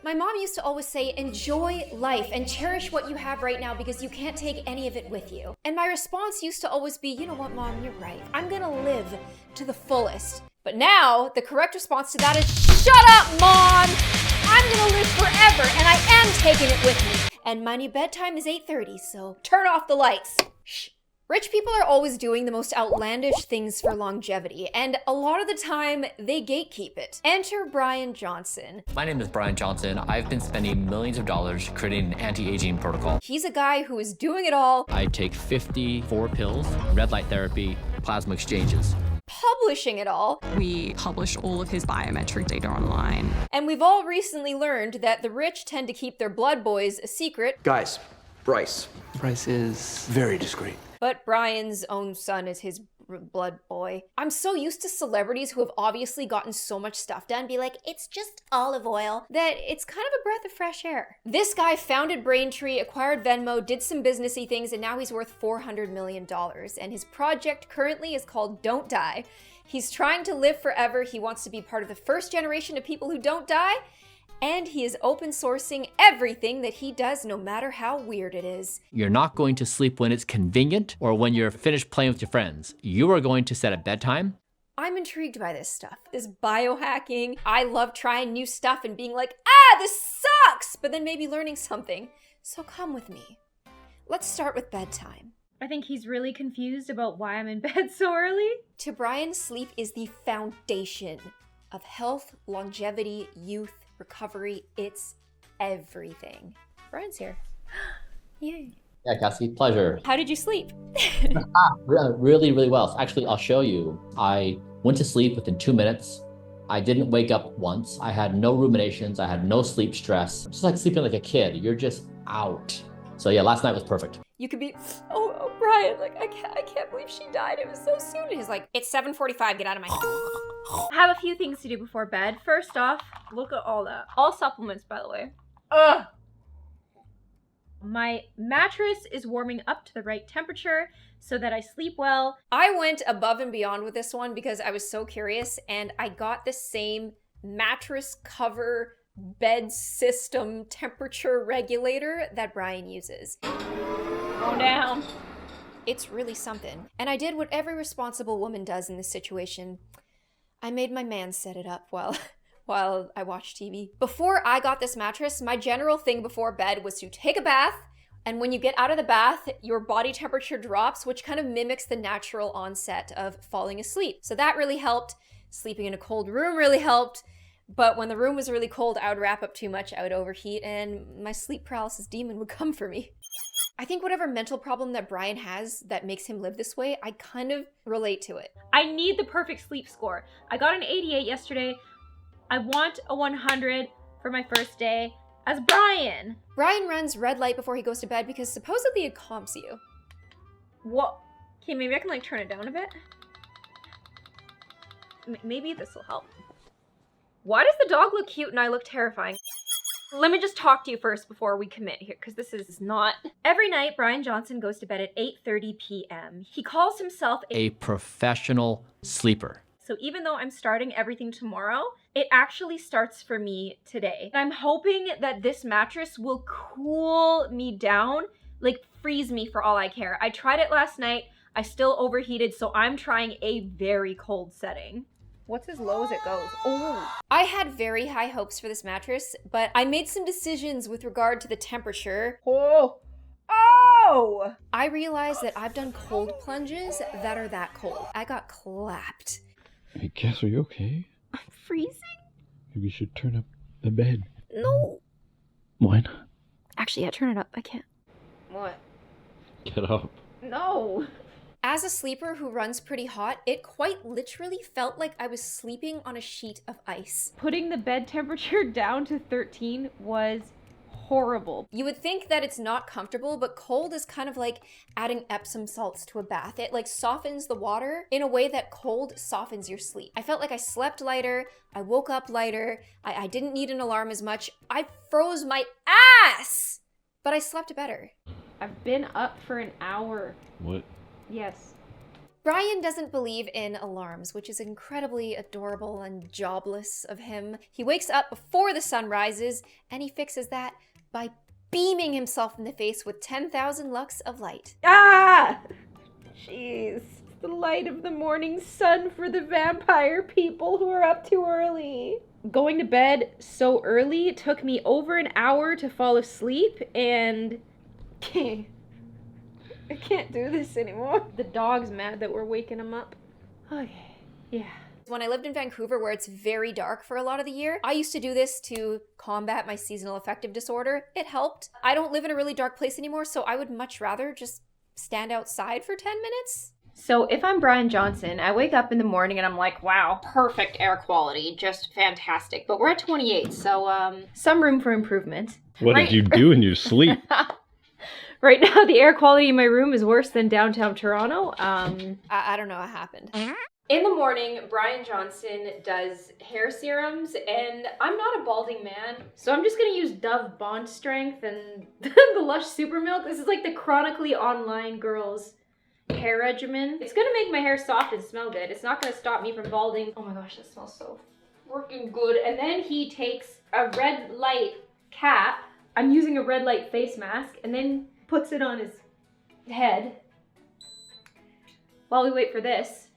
My mom used to always say, enjoy life and cherish what you have right now because you can't take any of it with you. And my response used to always be, you know what, Mom, you're right. I'm gonna live to the fullest. But now, the correct response to that is, shut up, Mom! I'm gonna live forever and I am taking it with me. And my new bedtime is 8:30, so turn off the lights. Shh. Rich people are always doing the most outlandish things for longevity, and a lot of the time, they gatekeep it. Enter Bryan Johnson. My name is Bryan Johnson. I've been spending millions of dollars creating an anti-aging protocol. He's a guy who is doing it all. I take 54 pills, red light therapy, plasma exchanges. Publishing it all. We publish all of his biometric data online. And we've all recently learned that the rich tend to keep their blood boys a secret. Guys, Bryce. Bryce is Very discreet. But Bryan's own son is his blood boy. I'm so used to celebrities who have obviously gotten so much stuff done be like, it's just olive oil, that it's kind of a breath of fresh air. This guy founded Braintree, acquired Venmo, did some businessy things, and now he's worth $400 million. And his project currently is called Don't Die. He's trying to live forever. He wants to be part of the first generation of people who don't die. And he is open sourcing everything that he does, no matter how weird it is. You're not going to sleep when it's convenient or when you're finished playing with your friends. You are going to set a bedtime. I'm intrigued by this stuff, this biohacking. I love trying new stuff and being like, this sucks, but then maybe learning something. So come with me. Let's start with bedtime. I think he's really confused about why I'm in bed so early. To Bryan, sleep is the foundation of health, longevity, youth, recovery. It's everything. Bryan's here. Yay. Yeah, Kassie, pleasure. How did you sleep? Really, really well. Actually, I'll show you. I went to sleep within 2 minutes. I didn't wake up once. I had no ruminations. I had no sleep stress. Just like sleeping like a kid. You're just out. So yeah, last night was perfect. You could be, oh, Bryan, like, I can't believe she died. It was so soon. And he's like, it's 7:45, get out of my I have a few things to do before bed. First off, look at all that. All supplements, by the way. Ugh! My mattress is warming up to the right temperature so that I sleep well. I went above and beyond with this one because I was so curious, and I got the same mattress cover bed system temperature regulator that Bryan uses. Go down. It's really something. And I did what every responsible woman does in this situation. I made my man set it up while I watched TV. Before I got this mattress, my general thing before bed was to take a bath, and when you get out of the bath, your body temperature drops, which kind of mimics the natural onset of falling asleep. So that really helped. Sleeping in a cold room really helped. But when the room was really cold, I would wrap up too much, I would overheat, and my sleep paralysis demon would come for me. I think whatever mental problem that Bryan has that makes him live this way, I kind of relate to it. I need the perfect sleep score. I got an 88 yesterday. I want a 100 for my first day as Bryan. Bryan runs red light before he goes to bed because supposedly it calms you. What? Okay, maybe I can like turn it down a bit. Maybe this will help. Why does the dog look cute and I look terrifying? Let me just talk to you first before we commit here, because this is not... Every night, Bryan Johnson goes to bed at 8:30 p.m. He calls himself A professional sleeper. So even though I'm starting everything tomorrow, it actually starts for me today. I'm hoping that this mattress will cool me down, like freeze me for all I care. I tried it last night. I still overheated, so I'm trying a very cold setting. What's as low as it goes? Oh. I had very high hopes for this mattress, but I made some decisions with regard to the temperature. Oh. Oh! I realized that I've done cold plunges that are that cold. I got clapped. Hey, Cass, are you okay? I'm freezing? Maybe you should turn up the bed. No. Why not? Actually, yeah, turn it up. I can't. What? Get up. No. As a sleeper who runs pretty hot, it quite literally felt like I was sleeping on a sheet of ice. Putting the bed temperature down to 13 was horrible. You would think that it's not comfortable, but cold is kind of like adding Epsom salts to a bath. It like softens the water in a way that cold softens your sleep. I felt like I slept lighter, I woke up lighter, I didn't need an alarm as much. I froze my ass, but I slept better. I've been up for an hour. What? Yes. Bryan doesn't believe in alarms, which is incredibly adorable and jobless of him. He wakes up before the sun rises, and he fixes that by beaming himself in the face with 10,000 lux of light. Ah! Jeez. The light of the morning sun for the vampire people who are up too early. Going to bed so early took me over an hour to fall asleep, and I can't do this anymore. The dog's mad that we're waking him up. Okay, yeah. When I lived in Vancouver, where it's very dark for a lot of the year, I used to do this to combat my seasonal affective disorder. It helped. I don't live in a really dark place anymore, so I would much rather just stand outside for 10 minutes. So if I'm Bryan Johnson, I wake up in the morning and I'm like, wow, perfect air quality, just fantastic. But we're at 28, so some room for improvement. What did you do in your sleep? Right now, the air quality in my room is worse than downtown Toronto. I don't know what happened. In the morning, Bryan Johnson does hair serums, and I'm not a balding man, so I'm just gonna use Dove Bond Strength and the Lush Super Milk. This is like the chronically online girls hair regimen. It's gonna make my hair soft and smell good. It's not gonna stop me from balding. Oh my gosh, that smells so freaking good. And then he takes a red light cap. I'm using a red light face mask, and then puts it on his head. While we wait for this.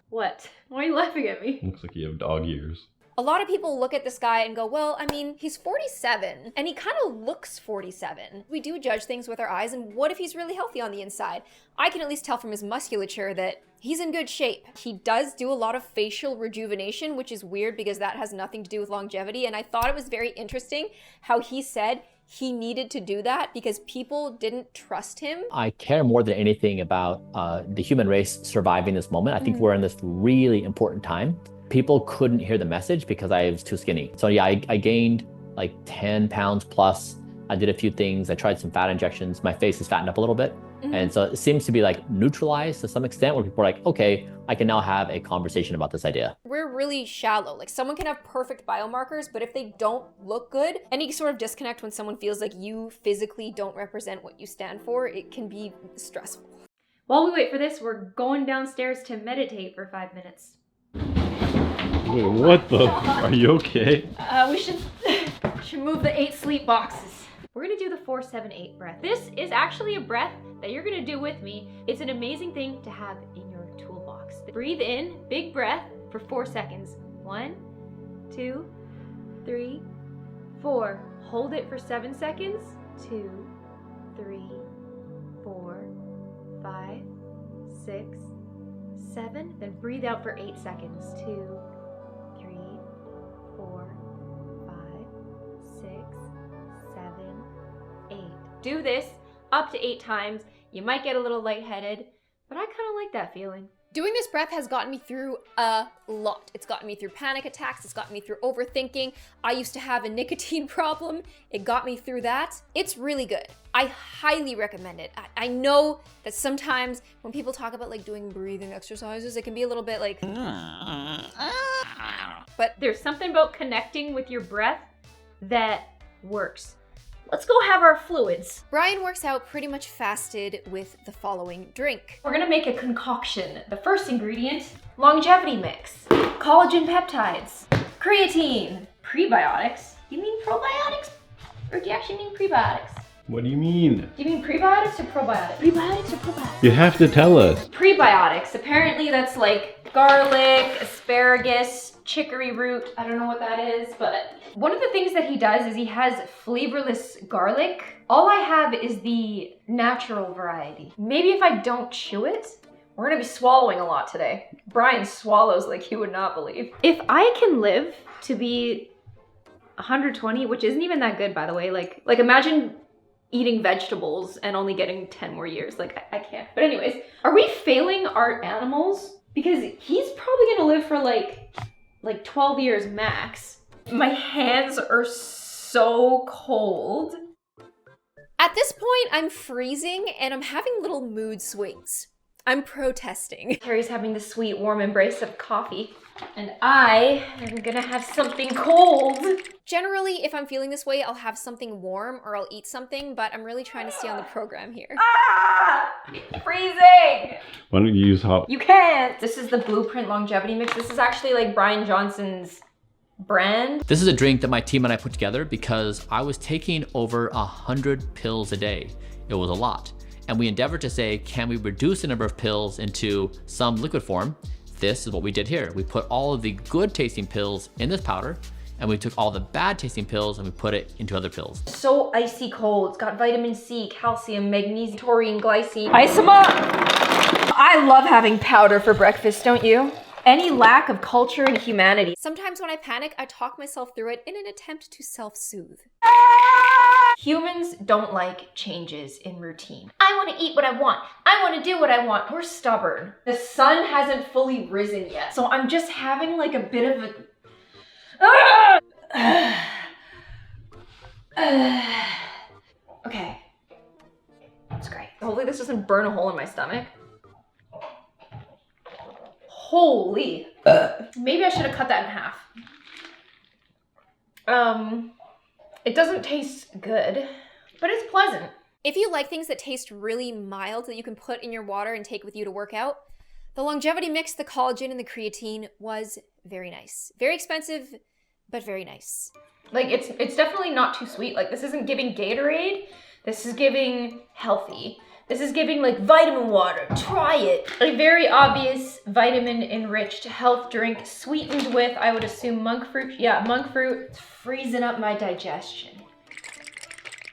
What? Why are you laughing at me? Looks like you have dog ears. A lot of people look at this guy and go, well, I mean, he's 47, and he kind of looks 47. We do judge things with our eyes, and what if he's really healthy on the inside? I can at least tell from his musculature that he's in good shape. He does do a lot of facial rejuvenation, which is weird because that has nothing to do with longevity, and I thought it was very interesting how he said he needed to do that because people didn't trust him. I care more than anything about the human race surviving this moment. I think we're in this really important time. People couldn't hear the message because I was too skinny. So yeah, I gained like 10 pounds plus. I did a few things. I tried some fat injections. My face is fattened up a little bit. And so it seems to be like neutralized to some extent where people are like, okay, I can now have a conversation about this idea. We're really shallow. Like someone can have perfect biomarkers, but if they don't look good, any sort of disconnect when someone feels like you physically don't represent what you stand for, it can be stressful. While we wait for this, we're going downstairs to meditate for 5 minutes. Wait, what the? Are you okay? We should move the 8 sleep boxes. We're gonna do the 4-7-8 breath. This is actually a breath that you're gonna do with me. It's an amazing thing to have in your toolbox. Breathe in, big breath for 4 seconds. 1, 2, 3, 4. Hold it for 7 seconds. 2, 3, 4, 5, 6, 7. Then breathe out for 8 seconds. 2, 3, 4, 5, 6, 7, 8. Do this up to 8 times. You might get a little lightheaded, but I kind of like that feeling. Doing this breath has gotten me through a lot. It's gotten me through panic attacks. It's gotten me through overthinking. I used to have a nicotine problem. It got me through that. It's really good. I highly recommend it. I know that sometimes when people talk about like doing breathing exercises, it can be a little bit like, but There's something about connecting with your breath that works. Let's go have our fluids. Bryan works out pretty much fasted with the following drink. We're gonna make a concoction. The first ingredient, longevity mix, collagen peptides, creatine, prebiotics. You mean probiotics? Or do you actually mean prebiotics? What do you mean? Do you mean prebiotics or probiotics? Prebiotics or probiotics? You have to tell us. Prebiotics. Apparently that's like garlic, asparagus, chicory root. I don't know what that is, but one of the things that he does is he has flavorless garlic. All I have is the natural variety. Maybe if I don't chew it, we're gonna be swallowing a lot today. Bryan swallows like you would not believe. If I can live to be 120, which isn't even that good by the way, like imagine eating vegetables and only getting 10 more years. Like I can't. But anyways, are we failing our animals? Because he's probably gonna live for like 12 years max. My hands are so cold. At this point, I'm freezing and I'm having little mood swings. I'm protesting. Carrie's having the sweet, warm embrace of coffee. And I am gonna have something cold. Generally, if I'm feeling this way, I'll have something warm or I'll eat something, but I'm really trying to stay on the program here. Ah! Freezing! Why don't you use hot? You can't! This is the Blueprint Longevity Mix. This is actually like Bryan Johnson's brand. This is a drink that my team and I put together because I was taking over 100 pills a day. It was a lot. And we endeavored to say, can we reduce the number of pills into some liquid form? This is what we did here. We put all of the good tasting pills in this powder, and we took all the bad tasting pills and we put it into other pills. So icy cold. It's got vitamin C, calcium, magnesium, taurine, glycine. Ice them up! I love having powder for breakfast, don't you? Any lack of culture and humanity. Sometimes when I panic, I talk myself through it in an attempt to self-soothe. Humans don't like changes in routine. I want to eat what I want. I want to do what I want. We're stubborn. The sun hasn't fully risen yet, so I'm just having like a bit of a... Okay. That's great. Hopefully this doesn't burn a hole in my stomach. Holy. Maybe I should have cut that in half. It doesn't taste good, but it's pleasant. If you like things that taste really mild that you can put in your water and take with you to work out, the longevity mix, the collagen, and the creatine was very nice. Very expensive, but very nice. Like it's definitely not too sweet. Like this isn't giving Gatorade. This is giving healthy. This is giving like vitamin water. Try it. A very obvious vitamin enriched health drink sweetened with, I would assume, monk fruit. Yeah, monk fruit. It's freezing up my digestion.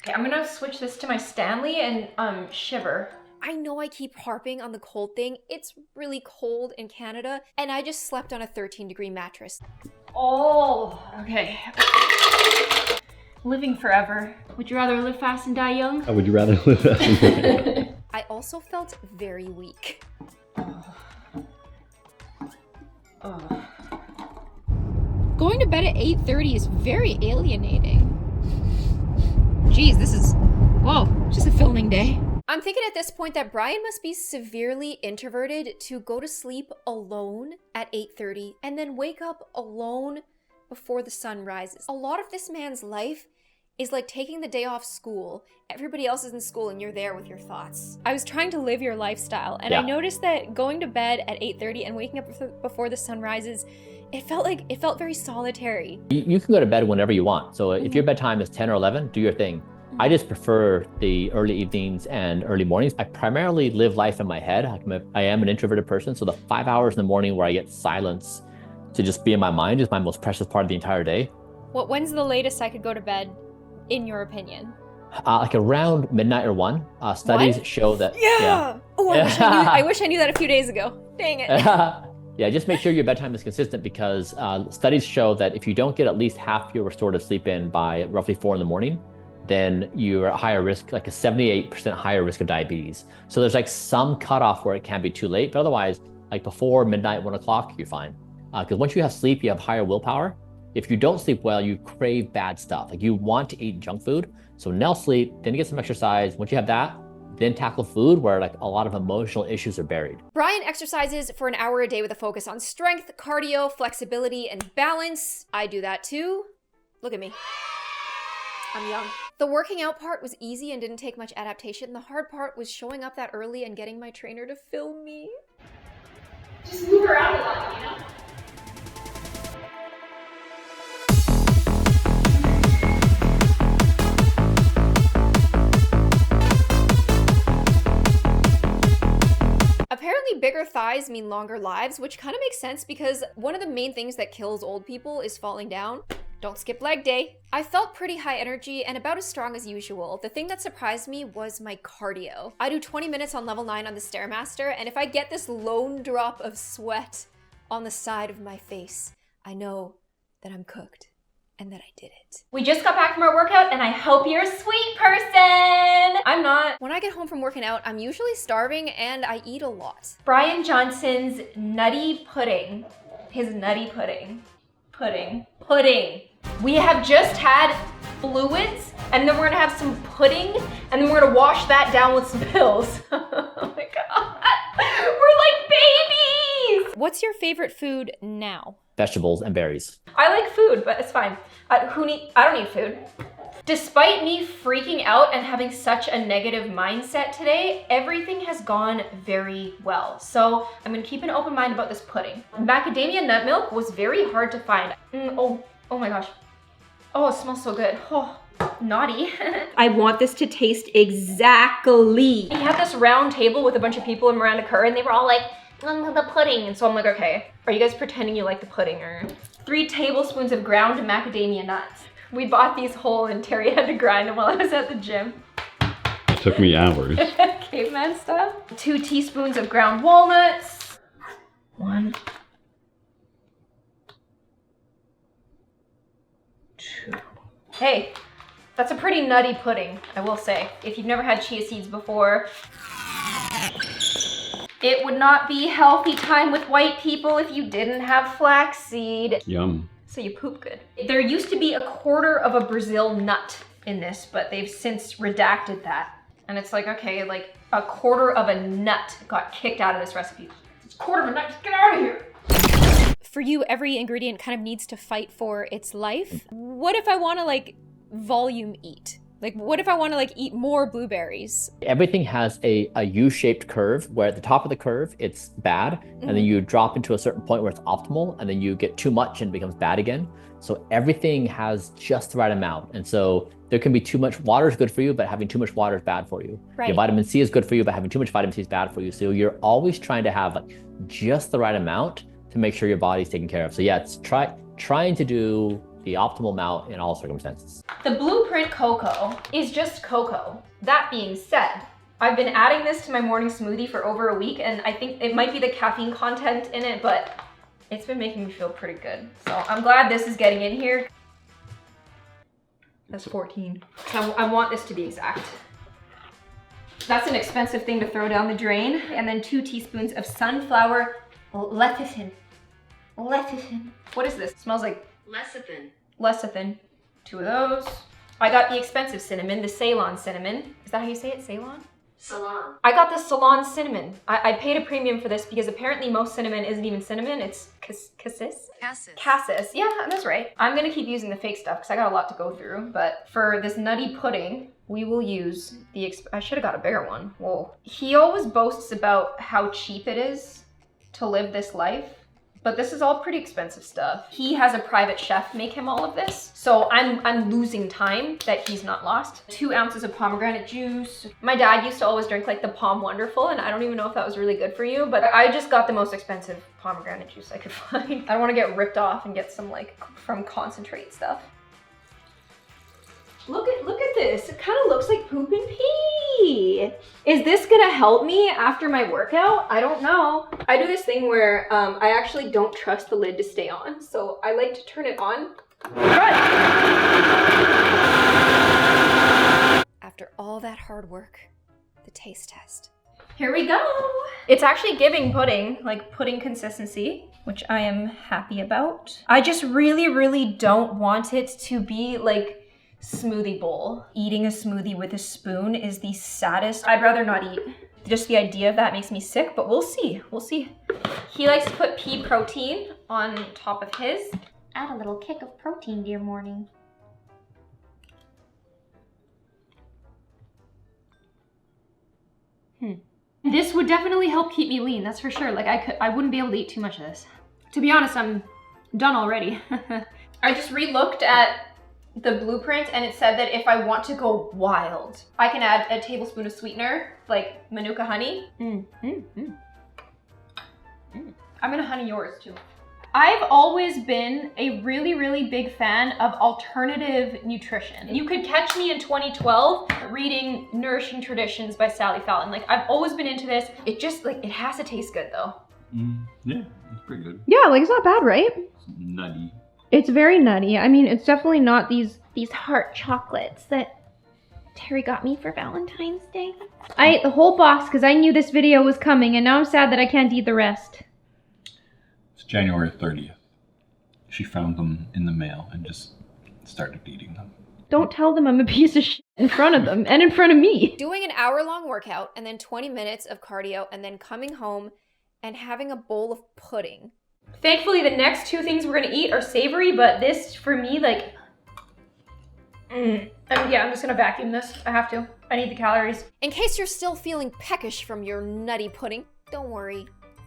Okay, I'm gonna switch this to my Stanley and shiver. I know I keep harping on the cold thing. It's really cold in Canada, and I just slept on a 13-degree mattress. Oh, okay. Living forever. Would you rather live fast and die young? Would you rather live as I also felt very weak. Going to bed at 8:30 is very alienating. Geez, this is, whoa, just a filming day. I'm thinking at this point that Bryan must be severely introverted to go to sleep alone at 8:30 and then wake up alone before the sun rises. A lot of this man's life is like taking the day off school. Everybody else is in school and you're there with your thoughts. I was trying to live your lifestyle, and I noticed that going to bed at 8:30 and waking up before the sun rises, it felt very solitary. You can go to bed whenever you want. So if your bedtime is 10 or 11, do your thing. I just prefer the early evenings and early mornings. I primarily live life in my head. I am an introverted person, so the 5 hours in the morning where I get silence to just be in my mind is my most precious part of the entire day. When's the latest I could go to bed, in your opinion? Like around midnight or 1. Studies show that. Yeah! Oh, I wish I knew that a few days ago. Dang it. Yeah, just make sure your bedtime is consistent because studies show that if you don't get at least half your restorative sleep in by roughly 4 in the morning, then you're at higher risk, like a 78% higher risk of diabetes. So there's like some cutoff where it can be too late, but otherwise, like before midnight, 1 o'clock, you're fine. Because once you have sleep, you have higher willpower. If you don't sleep well, you crave bad stuff. Like you want to eat junk food. So now sleep, then get some exercise. Once you have that, then tackle food where like a lot of emotional issues are buried. Bryan exercises for an hour a day with a focus on strength, cardio, flexibility, and balance. I do that too. Look at me. I'm young. The working out part was easy and didn't take much adaptation. The hard part was showing up that early and getting my trainer to film me. Just move around a lot, you know? Apparently bigger thighs mean longer lives, which kind of makes sense because one of the main things that kills old people is falling down. Don't skip leg day. I felt pretty high energy and about as strong as usual. The thing that surprised me was my cardio. I do 20 minutes on level 9 on the Stairmaster, and if I get this lone drop of sweat on the side of my face, I know that I'm cooked and that I did it. We just got back from our workout and I hope you're a sweet person. I'm not. When I get home from working out, I'm usually starving and I eat a lot. Bryan Johnson's Nutty pudding. His Nutty pudding. Pudding. We have just had fluids, and then we're gonna have some pudding, and then we're gonna wash that down with some pills. Oh my god. We're like babies! What's your favorite food now? Vegetables and berries. I like food, but it's fine. I don't need food. Despite me freaking out and having such a negative mindset today, everything has gone very well. So I'm gonna keep an open mind about this pudding. Macadamia nut milk was very hard to find. Oh my gosh. Oh, it smells so good. Oh, naughty. I want this to taste exactly. We had this round table with a bunch of people in Miranda Kerr, and they were all like, the pudding. And so I'm like, okay, are you guys pretending you like the pudding? Or 3 tablespoons of ground macadamia nuts. We bought these whole and Terry had to grind them while I was at the gym. It took me hours. Caveman stuff. 2 teaspoons of ground walnuts. 1, 2. Hey, that's a pretty nutty pudding, I will say. If you've never had chia seeds before, it would not be healthy time with white people if you didn't have flaxseed. Yum. So you poop good. There used to be 1/4 of a Brazil nut in this, but they've since redacted that. And it's like, okay, like 1/4 of a nut got kicked out of this recipe. It's 1/4 of a nut, just get out of here. For you, every ingredient kind of needs to fight for its life. What if I want to like volume eat? Like, what if I want to like eat more blueberries? Everything has a U-shaped curve where at the top of the curve, it's bad. And then you drop into a certain point where it's optimal, and then you get too much and it becomes bad again. So everything has just the right amount. And so there can be too much water is good for you, but having too much water is bad for you. Right. Your vitamin C is good for you, but having too much vitamin C is bad for you. So you're always trying to have like just the right amount to make sure your body's taken care of. So yeah, it's trying to do the optimal amount in all circumstances. The Blueprint cocoa is just cocoa. That being said, I've been adding this to my morning smoothie for over a week, and I think it might be the caffeine content in it, but it's been making me feel pretty good. So I'm glad this is getting in here. That's 14. So I want this to be exact. That's an expensive thing to throw down the drain. And then 2 teaspoons of sunflower lecithin. Lecithin. What is this? It smells like Lecithin. lecithin. 2 of those. I got the expensive cinnamon, the Ceylon cinnamon. Is that how you say it, Ceylon? Salon. I got the Ceylon cinnamon. I paid a premium for this because apparently most cinnamon isn't even cinnamon, it's cassis? Cassis, yeah, that's right. I'm gonna keep using the fake stuff because I got a lot to go through, but for this nutty pudding, we will use the, I should have got a bigger one, whoa. He always boasts about how cheap it is to live this life, but this is all pretty expensive stuff. He has a private chef make him all of this, so I'm losing time that he's not lost. 2 ounces of pomegranate juice. My dad used to always drink like the Palm Wonderful, and I don't even know if that was really good for you, but I just got the most expensive pomegranate juice I could find. I don't want to get ripped off and get some like from concentrate stuff. Look at this. It kind of looks like poop and pee. Is this gonna help me after my workout? I don't know. I do this thing where I actually don't trust the lid to stay on, so I like to turn it on. After all that hard work, the taste test. Here we go. It's actually giving pudding, like pudding consistency, which I am happy about. I just really don't want it to be like smoothie bowl. Eating a smoothie with a spoon is the saddest. I'd rather not eat. Just the idea of that makes me sick, but we'll see. We'll see. He likes to put pea protein on top of his. Add a little kick of protein to your morning. This would definitely help keep me lean, that's for sure. Like I wouldn't be able to eat too much of this. To be honest, I'm done already. I just re-looked at the blueprint and it said that if I want to go wild, I can add a tablespoon of sweetener, like Manuka honey. I'm gonna honey yours too. I've always been a really big fan of alternative nutrition. You could catch me in 2012 reading Nourishing Traditions by Sally Fallon. Like I've always been into this. It just like, it has to taste good though. Yeah, it's pretty good. Yeah, like it's not bad, right? It's nutty. It's very nutty. I mean, it's definitely not these heart chocolates that Terry got me for Valentine's Day. I ate the whole box because I knew this video was coming, and now I'm sad that I can't eat the rest. It's January 30th. She found them in the mail and just started eating them. Don't tell them I'm a piece of shit in front of them and in front of me. Doing an hour-long workout and then 20 minutes of cardio and then coming home and having a bowl of pudding. Thankfully, the next two things we're gonna eat are savory, but this, for me, like... yeah, I'm just gonna vacuum this. I have to. I need the calories. In case you're still feeling peckish from your nutty pudding, don't worry.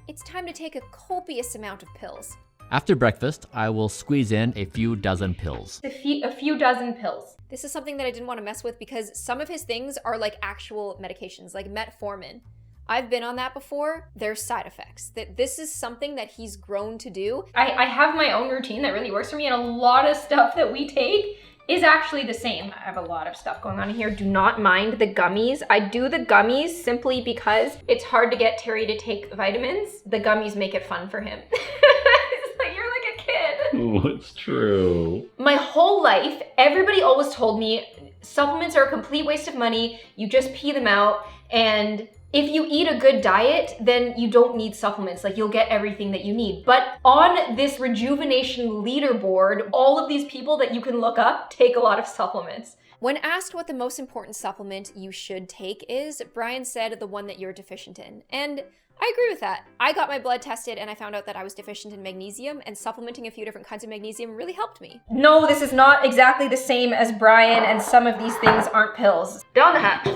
It's time to take a copious amount of pills. After breakfast, I will squeeze in a few dozen pills. A few dozen pills. This is something that I didn't want to mess with because some of his things are like actual medications, like metformin. I've been on that before. There's side effects. This is something that he's grown to do. I have my own routine that really works for me, and a lot of stuff that we take is actually the same. I have a lot of stuff going on in here. Do not mind the gummies. I do the gummies simply because it's hard to get Terry to take vitamins. The gummies make it fun for him. It's like, you're like a kid. Oh, it's true. My whole life, everybody always told me supplements are a complete waste of money. You just pee them out, and if you eat a good diet, then you don't need supplements. Like, you'll get everything that you need. But on this rejuvenation leaderboard, all of these people that you can look up take a lot of supplements. When asked what the most important supplement you should take is, Bryan said the one that you're deficient in. And I agree with that. I got my blood tested and I found out that I was deficient in magnesium, and supplementing a few different kinds of magnesium really helped me. No, this is not exactly the same as Bryan, and some of these things aren't pills. Down the hatch.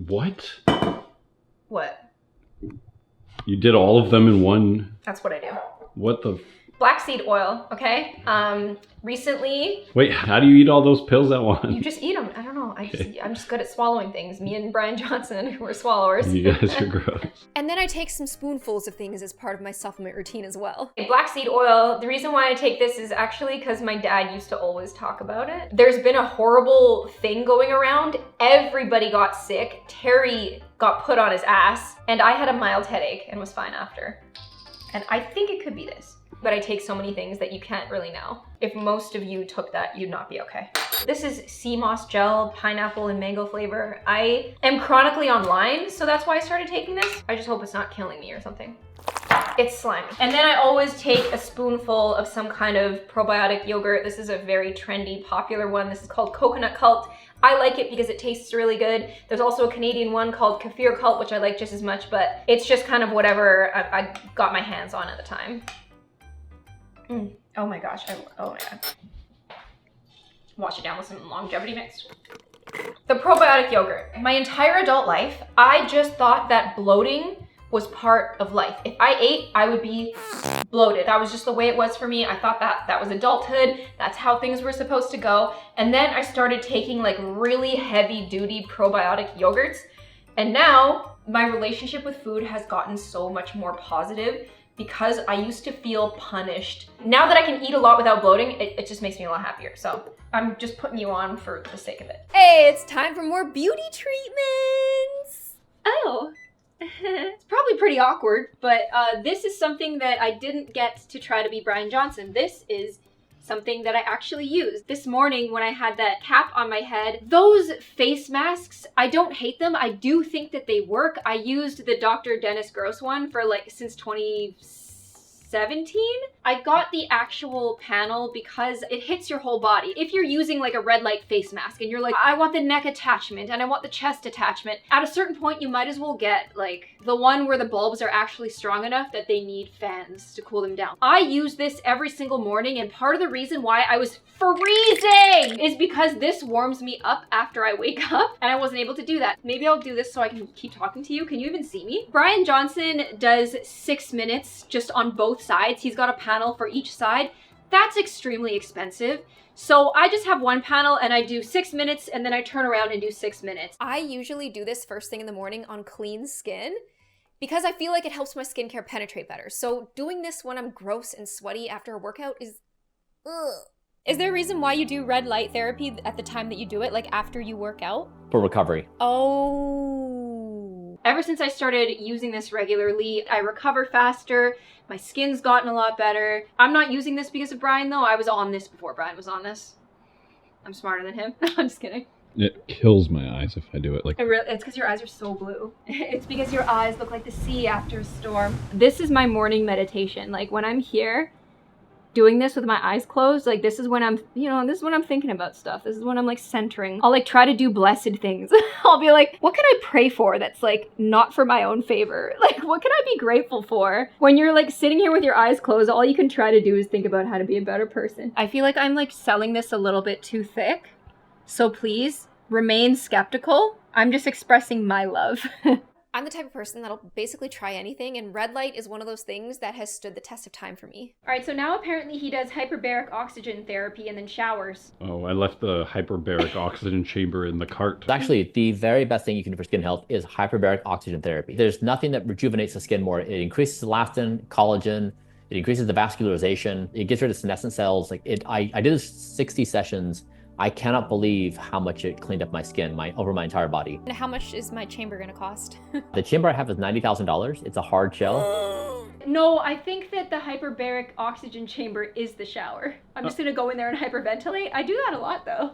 What? What? You did all of them in one? That's what I do. What the? Black seed oil, okay? Recently... Wait, how do you eat all those pills at once? You just eat them. I don't know. I'm just good at swallowing things. Me and Bryan Johnson, we're swallowers. You guys are gross. And then I take some spoonfuls of things as part of my supplement routine as well. Black seed oil, the reason why I take this is actually because my dad used to always talk about it. There's been a horrible thing going around. Everybody got sick. Terry got put on his ass, and I had a mild headache and was fine after. And I think it could be this. But I take so many things that you can't really know. If most of you took that, you'd not be okay. This is sea moss gel, pineapple and mango flavor. I am chronically on Lyme, so that's why I started taking this. I just hope it's not killing me or something. It's slimy. And then I always take a spoonful of some kind of probiotic yogurt. This is a very trendy, popular one. This is called Coconut Cult. I like it because it tastes really good. There's also a Canadian one called Kefir Cult, which I like just as much, but it's just kind of whatever I got my hands on at the time. Oh my gosh, oh my god. Wash it down with some longevity mix. The probiotic yogurt. My entire adult life, I just thought that bloating was part of life. If I ate, I would be bloated. That was just the way it was for me. I thought that was adulthood. That's how things were supposed to go. And then I started taking like really heavy duty probiotic yogurts. And now my relationship with food has gotten so much more positive because I used to feel punished. Now that I can eat a lot without bloating, it just makes me a lot happier. So I'm just putting you on for the sake of it. Hey, it's time for more beauty treatments. Oh. It's probably pretty awkward, but this is something that I didn't get to try to be Bryan Johnson. This is something that I actually used. This morning when I had that cap on my head, those face masks, I don't hate them. I do think that they work. I used the Dr. Dennis Gross one for like since 2017. I got the actual panel because it hits your whole body. If you're using like a red light face mask and you're like, I want the neck attachment and I want the chest attachment, at a certain point you might as well get like the one where the bulbs are actually strong enough that they need fans to cool them down. I use this every single morning, and part of the reason why I was freezing is because this warms me up after I wake up, and I wasn't able to do that. Maybe I'll do this so I can keep talking to you. Can you even see me? Bryan Johnson does 6 minutes just on both sides. He's got a panel for each side. That's extremely expensive. So I just have one panel and I do 6 minutes and then I turn around and do 6 minutes. I usually do this first thing in the morning on clean skin because I feel like it helps my skincare penetrate better. So doing this when I'm gross and sweaty after a workout is ugh. Is there a reason why you do red light therapy at the time that you do it, like after you work out? For recovery. Oh. Ever since I started using this regularly, I recover faster. My skin's gotten a lot better. I'm not using this because of Bryan though. I was on this before Bryan was on this. I'm smarter than him. I'm just kidding. It kills my eyes if I do it. Like it's because your eyes are so blue. It's because your eyes look like the sea after a storm. This is my morning meditation. Like when I'm here, doing this with my eyes closed, like this is when I'm, you know, this is when I'm thinking about stuff. This is when I'm like centering. I'll like try to do blessed things. I'll be like, what can I pray for that's like not for my own favor? Like, what can I be grateful for? When you're like sitting here with your eyes closed, all you can try to do is think about how to be a better person. I feel like I'm like selling this a little bit too thick. So please remain skeptical. I'm just expressing my love. I'm the type of person that'll basically try anything, and red light is one of those things that has stood the test of time for me. All right, so now apparently he does hyperbaric oxygen therapy and then showers. Oh, I left the hyperbaric oxygen chamber in the cart. Actually, the very best thing you can do for skin health is hyperbaric oxygen therapy. There's nothing that rejuvenates the skin more. It increases elastin, collagen, it increases the vascularization, it gets rid of senescent cells. Like I did 60 sessions. I cannot believe how much it cleaned up my skin, over my entire body. And how much is my chamber gonna cost? The chamber I have is $90,000. It's a hard shell. No, I think that the hyperbaric oxygen chamber is the shower. I'm just gonna go in there and hyperventilate. I do that a lot though.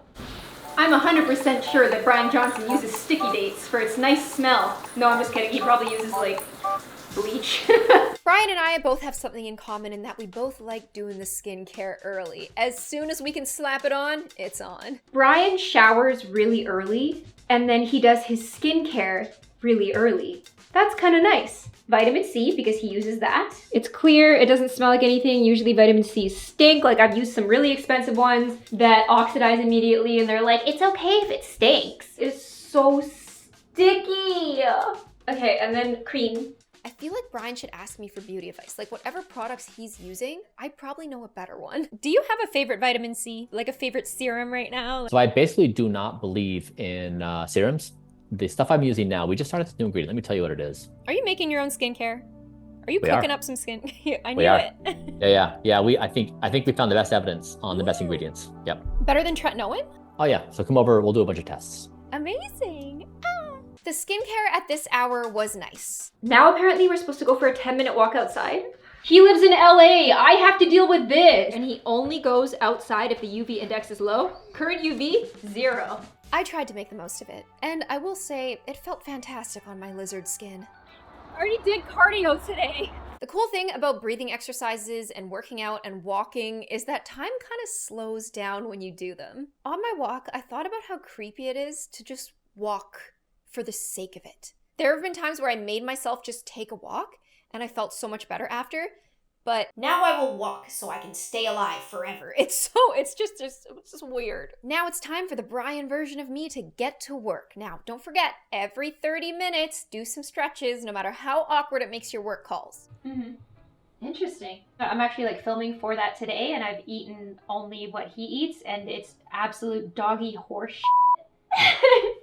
I'm 100% sure that Bryan Johnson uses sticky dates for its nice smell. No, I'm just kidding. He probably uses like bleach. Bryan and I both have something in common in that we both like doing the skincare early. As soon as we can slap it on, it's on. Bryan showers really early, and then he does his skincare really early. That's kind of nice. Vitamin C, because he uses that. It's clear, it doesn't smell like anything. Usually vitamin C stink. Like I've used some really expensive ones that oxidize immediately, and they're like, it's okay if it stinks. It's so sticky. Okay, and then cream. I feel like Bryan should ask me for beauty advice. Like whatever products he's using, I probably know a better one. Do you have a favorite vitamin C? Like a favorite serum right now? So I basically do not believe in serums. The stuff I'm using now, we just started this new ingredient. Let me tell you what it is. Are you making your own skincare? Are you We cooking are. up some skin? I We knew are. it. Yeah. I think we found the best evidence on the best ingredients. Yep. Better than tretinoin? Oh yeah. So come over. We'll do a bunch of tests. Amazing. The skincare at this hour was nice. Now apparently we're supposed to go for a 10-minute walk outside. He lives in LA. I have to deal with this. And he only goes outside if the UV index is low. Current UV, 0. I tried to make the most of it, and I will say it felt fantastic on my lizard skin. I already did cardio today. The cool thing about breathing exercises and working out and walking is that time kind of slows down when you do them. On my walk, I thought about how creepy it is to just walk for the sake of it. There have been times where I made myself just take a walk and I felt so much better after, but now I will walk so I can stay alive forever. It's just weird. Now it's time for the Bryan version of me to get to work. Now, don't forget, every 30 minutes, do some stretches, no matter how awkward it makes your work calls. Interesting. I'm actually like filming for that today, and I've eaten only what he eats, and it's absolute doggy horse shit.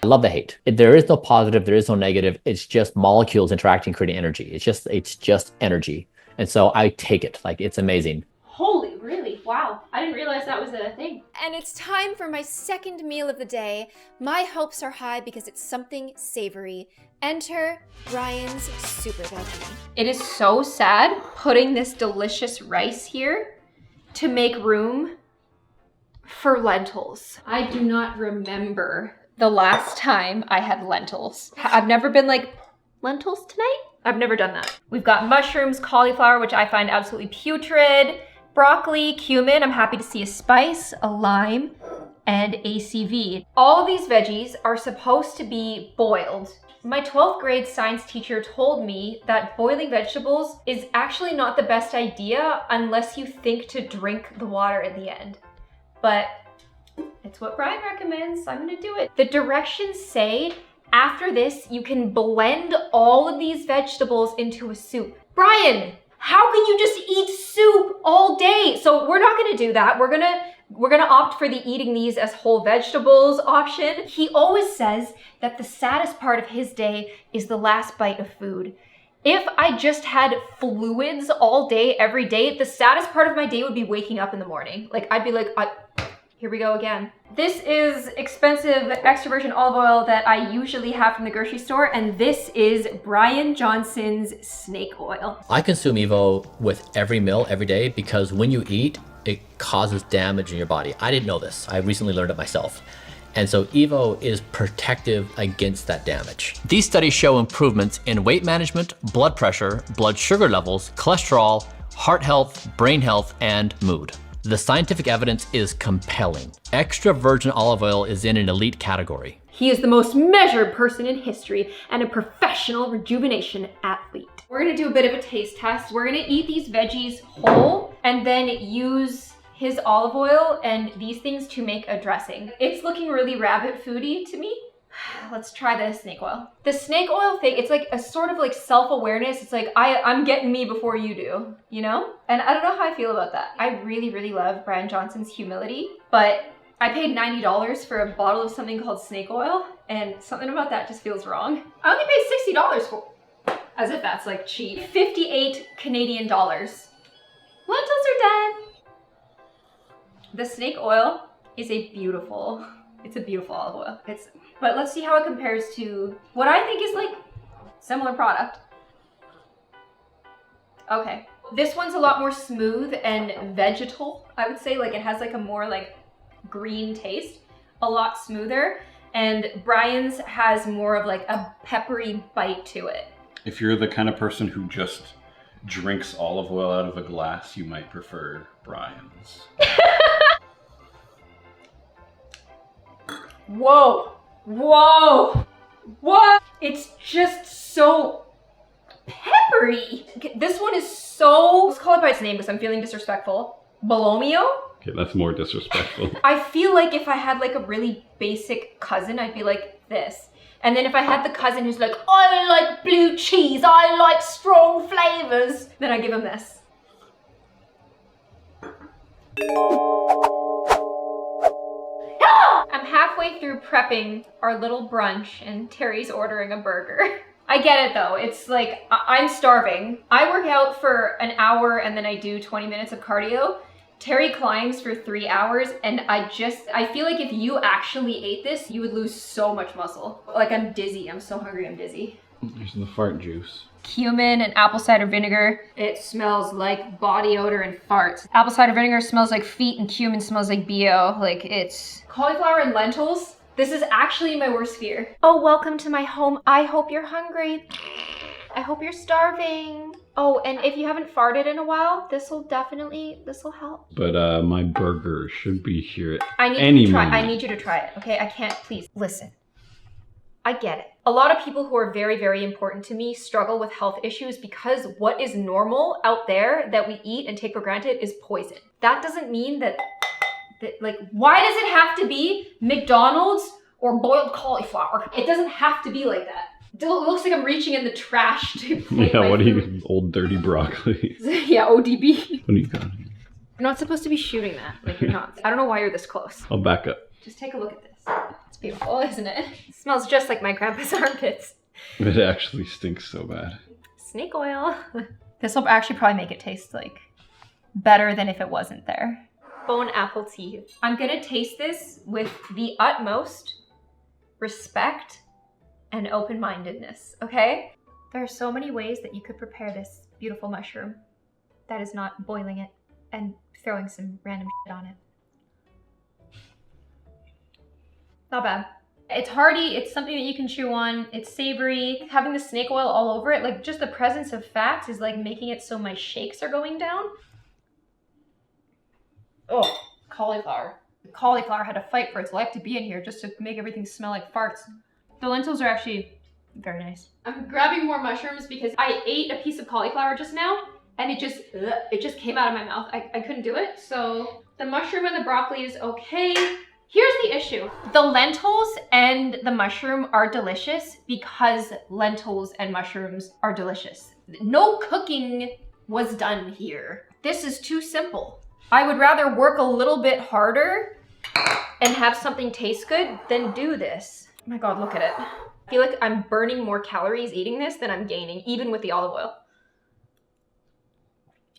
I love the hate. There is no positive. There is no negative. It's just molecules interacting, creating energy. It's just energy. And so I take it. Like, it's amazing. Holy, really? Wow. I didn't realize that was a thing. And it's time for my second meal of the day. My hopes are high because it's something savory. Enter Bryan's super veggie. It is so sad putting this delicious rice here to make room for lentils. I do not remember the last time I had lentils. I've never been like, lentils tonight? I've never done that. We've got mushrooms, cauliflower, which I find absolutely putrid, broccoli, cumin, I'm happy to see a spice, a lime, and ACV. All of these veggies are supposed to be boiled. My 12th grade science teacher told me that boiling vegetables is actually not the best idea unless you think to drink the water in the end. But it's what Bryan recommends, so I'm gonna do it. The directions say, after this, you can blend all of these vegetables into a soup. Bryan, how can you just eat soup all day? So we're not gonna do that. We're gonna opt for the eating these as whole vegetables option. He always says that the saddest part of his day is the last bite of food. If I just had fluids all day, every day, the saddest part of my day would be waking up in the morning. Like, I'd be like, here we go again. This is expensive extra virgin olive oil that I usually have from the grocery store, and this is Bryan Johnson's snake oil. I consume Evo with every meal, every day, because when you eat, it causes damage in your body. I didn't know this. I recently learned it myself. And so Evo is protective against that damage. These studies show improvements in weight management, blood pressure, blood sugar levels, cholesterol, heart health, brain health, and mood. The scientific evidence is compelling. Extra virgin olive oil is in an elite category. He is the most measured person in history and a professional rejuvenation athlete. We're gonna do a bit of a taste test. We're gonna eat these veggies whole and then use his olive oil and these things to make a dressing. It's looking really rabbit foody to me. Let's try the snake oil. The snake oil thing, it's like a sort of like self-awareness. It's like, I'm getting me before you do, you know? And I don't know how I feel about that. I really, really love Bryan Johnson's humility, but I paid $90 for a bottle of something called snake oil, and something about that just feels wrong. I only paid $60 for it, as if that's like cheap. 58 Canadian dollars. Lentils are done. The snake oil is it's a beautiful olive oil. But let's see how it compares to what I think is like similar product. Okay, this one's a lot more smooth and vegetal, I would say. Like it has like a more like green taste, a lot smoother. And Bryan's has more of like a peppery bite to it. If you're the kind of person who just drinks olive oil out of a glass, you might prefer Bryan's. Whoa, whoa, whoa. It's just so peppery. This one is so, let's call it by its name because I'm feeling disrespectful. Bolomio? Okay, that's more disrespectful. I feel like if I had like a really basic cousin, I'd be like this. And then if I had the cousin who's like, I like blue cheese, I like strong flavors, then I give him this. I'm halfway through prepping our little brunch and Terry's ordering a burger. I get it though. It's like, I'm starving. I work out for an hour and then I do 20 minutes of cardio. Terry climbs for 3 hours and I feel like if you actually ate this, you would lose so much muscle. Like I'm dizzy, I'm so hungry, I'm dizzy. There's the fart juice. Cumin and apple cider vinegar. It smells like body odor and farts. Apple cider vinegar smells like feet and cumin smells like BO. Like it's cauliflower and lentils. This is actually my worst fear. Oh, welcome to my home. I hope you're hungry. I hope you're starving. Oh, and if you haven't farted in a while, this will help. But my burger should be here I need any you to try. moment. I need you to try it. Okay, I can't. Please listen. I get it. A lot of people who are very, very important to me struggle with health issues because what is normal out there that we eat and take for granted is poison. That doesn't mean that like, why does it have to be McDonald's or boiled cauliflower? It doesn't have to be like that. It looks like I'm reaching in the trash to plate my what are food. you, old dirty broccoli? Yeah, ODB. What do you got? You're not supposed to be shooting that. Like you're not. I don't know why you're this close. I'll back up. Just take a look at this. It's beautiful, isn't it? It smells just like my grandpa's armpits. It actually stinks so bad. Snake oil. This will actually probably make it taste like better than if it wasn't there. Bone apple tea. I'm gonna taste this with the utmost respect and open-mindedness, okay? There are so many ways that you could prepare this beautiful mushroom that is not boiling it and throwing some random shit on it. Not bad. It's hearty, it's something that you can chew on, it's savory. Having the snake oil all over it, like just the presence of fats is like making it so my shakes are going down. Oh, cauliflower. The cauliflower had to fight for its life to be in here just to make everything smell like farts. The lentils are actually very nice. I'm grabbing more mushrooms because I ate a piece of cauliflower just now and it just came out of my mouth. I couldn't do it. So the mushroom and the broccoli is okay. Here's the issue. The lentils and the mushroom are delicious because lentils and mushrooms are delicious. No cooking was done here. This is too simple. I would rather work a little bit harder and have something taste good than do this. Oh my God, look at it. I feel like I'm burning more calories eating this than I'm gaining, even with the olive oil.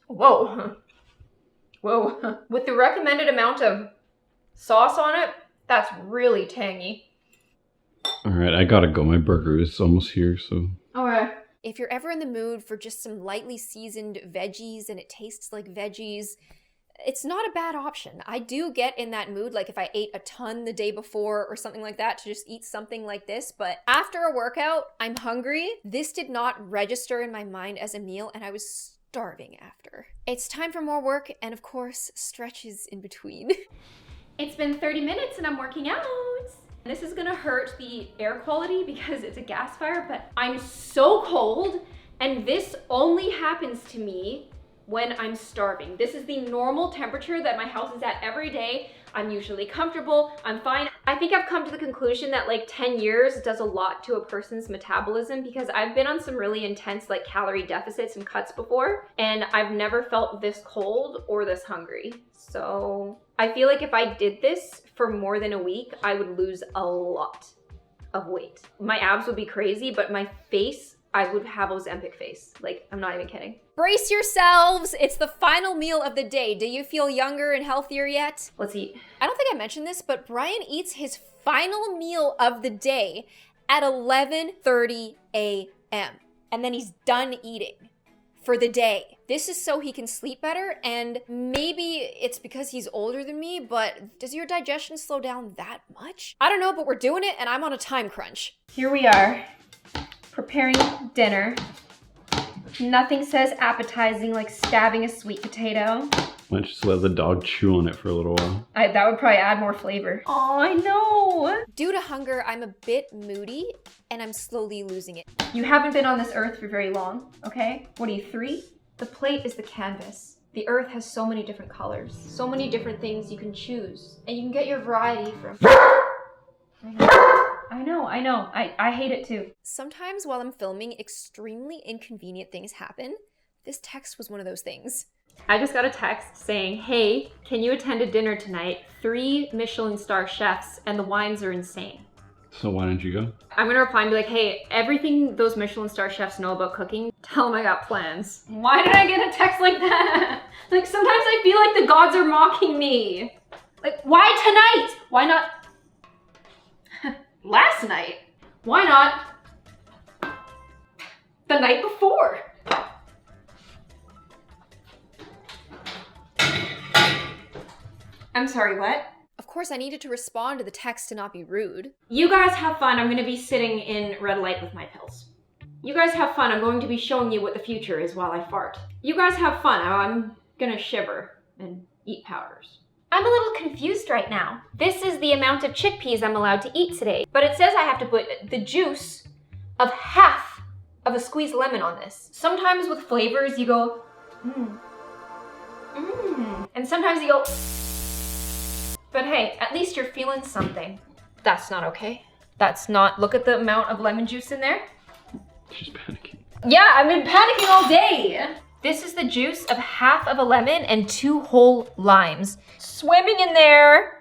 Whoa. Whoa. With the recommended amount of sauce on it, that's really tangy. All right, I gotta go. My burger is almost here, so. All right. If you're ever in the mood for just some lightly seasoned veggies and it tastes like veggies, it's not a bad option. I do get in that mood, like if I ate a ton the day before or something like that, to just eat something like this. But after a workout, I'm hungry. This did not register in my mind as a meal, and I was starving after. It's time for more work and, of course, stretches in between. It's been 30 minutes and I'm working out. This is gonna hurt the air quality because it's a gas fire, but I'm so cold, and this only happens to me when I'm starving. This is the normal temperature that my house is at every day. I'm usually comfortable, I'm fine. I think I've come to the conclusion that like 10 years does a lot to a person's metabolism, because I've been on some really intense like calorie deficits and cuts before, and I've never felt this cold or this hungry. So I feel like if I did this for more than a week, I would lose a lot of weight. My abs would be crazy, but my face, I would have Ozempic face. Like, I'm not even kidding. Brace yourselves! It's the final meal of the day. Do you feel younger and healthier yet? Let's eat. I don't think I mentioned this, but Bryan eats his final meal of the day at 11:30 a.m. And then he's done eating for the day. This is so he can sleep better, and maybe it's because he's older than me, but does your digestion slow down that much? I don't know, but we're doing it, and I'm on a time crunch. Here we are, preparing dinner. Nothing says appetizing like stabbing a sweet potato. Why don't you just let the dog chew on it for a little while? That would probably add more flavor. Oh, I know. Due to hunger, I'm a bit moody, and I'm slowly losing it. You haven't been on this earth for very long, okay? What are you, 3? The plate is the canvas. The earth has so many different colors, so many different things you can choose, and you can get your variety from... I know. I hate it too. Sometimes while I'm filming, extremely inconvenient things happen. This text was one of those things. I just got a text saying, hey, can you attend a dinner tonight? 3 Michelin star chefs, and the wines are insane. So why don't you go? I'm gonna reply and be like, hey, everything those Michelin star chefs know about cooking, tell them I got plans. Why did I get a text like that? Like, sometimes I feel like the gods are mocking me. Like, why tonight? Why not last night? Why not the night before? I'm sorry, what? Of course, I needed to respond to the text to not be rude. You guys have fun. I'm gonna be sitting in red light with my pills. You guys have fun. I'm going to be showing you what the future is while I fart. You guys have fun. I'm gonna shiver and eat powders. I'm a little confused right now. This is the amount of chickpeas I'm allowed to eat today, but it says I have to put the juice of half of a squeezed lemon on this. Sometimes with flavors you go, and sometimes you go, but hey, at least you're feeling something. That's not okay. That's not, look at the amount of lemon juice in there. She's panicking. Yeah, I've been panicking all day. This is the juice of half of a lemon and 2 whole limes swimming in there.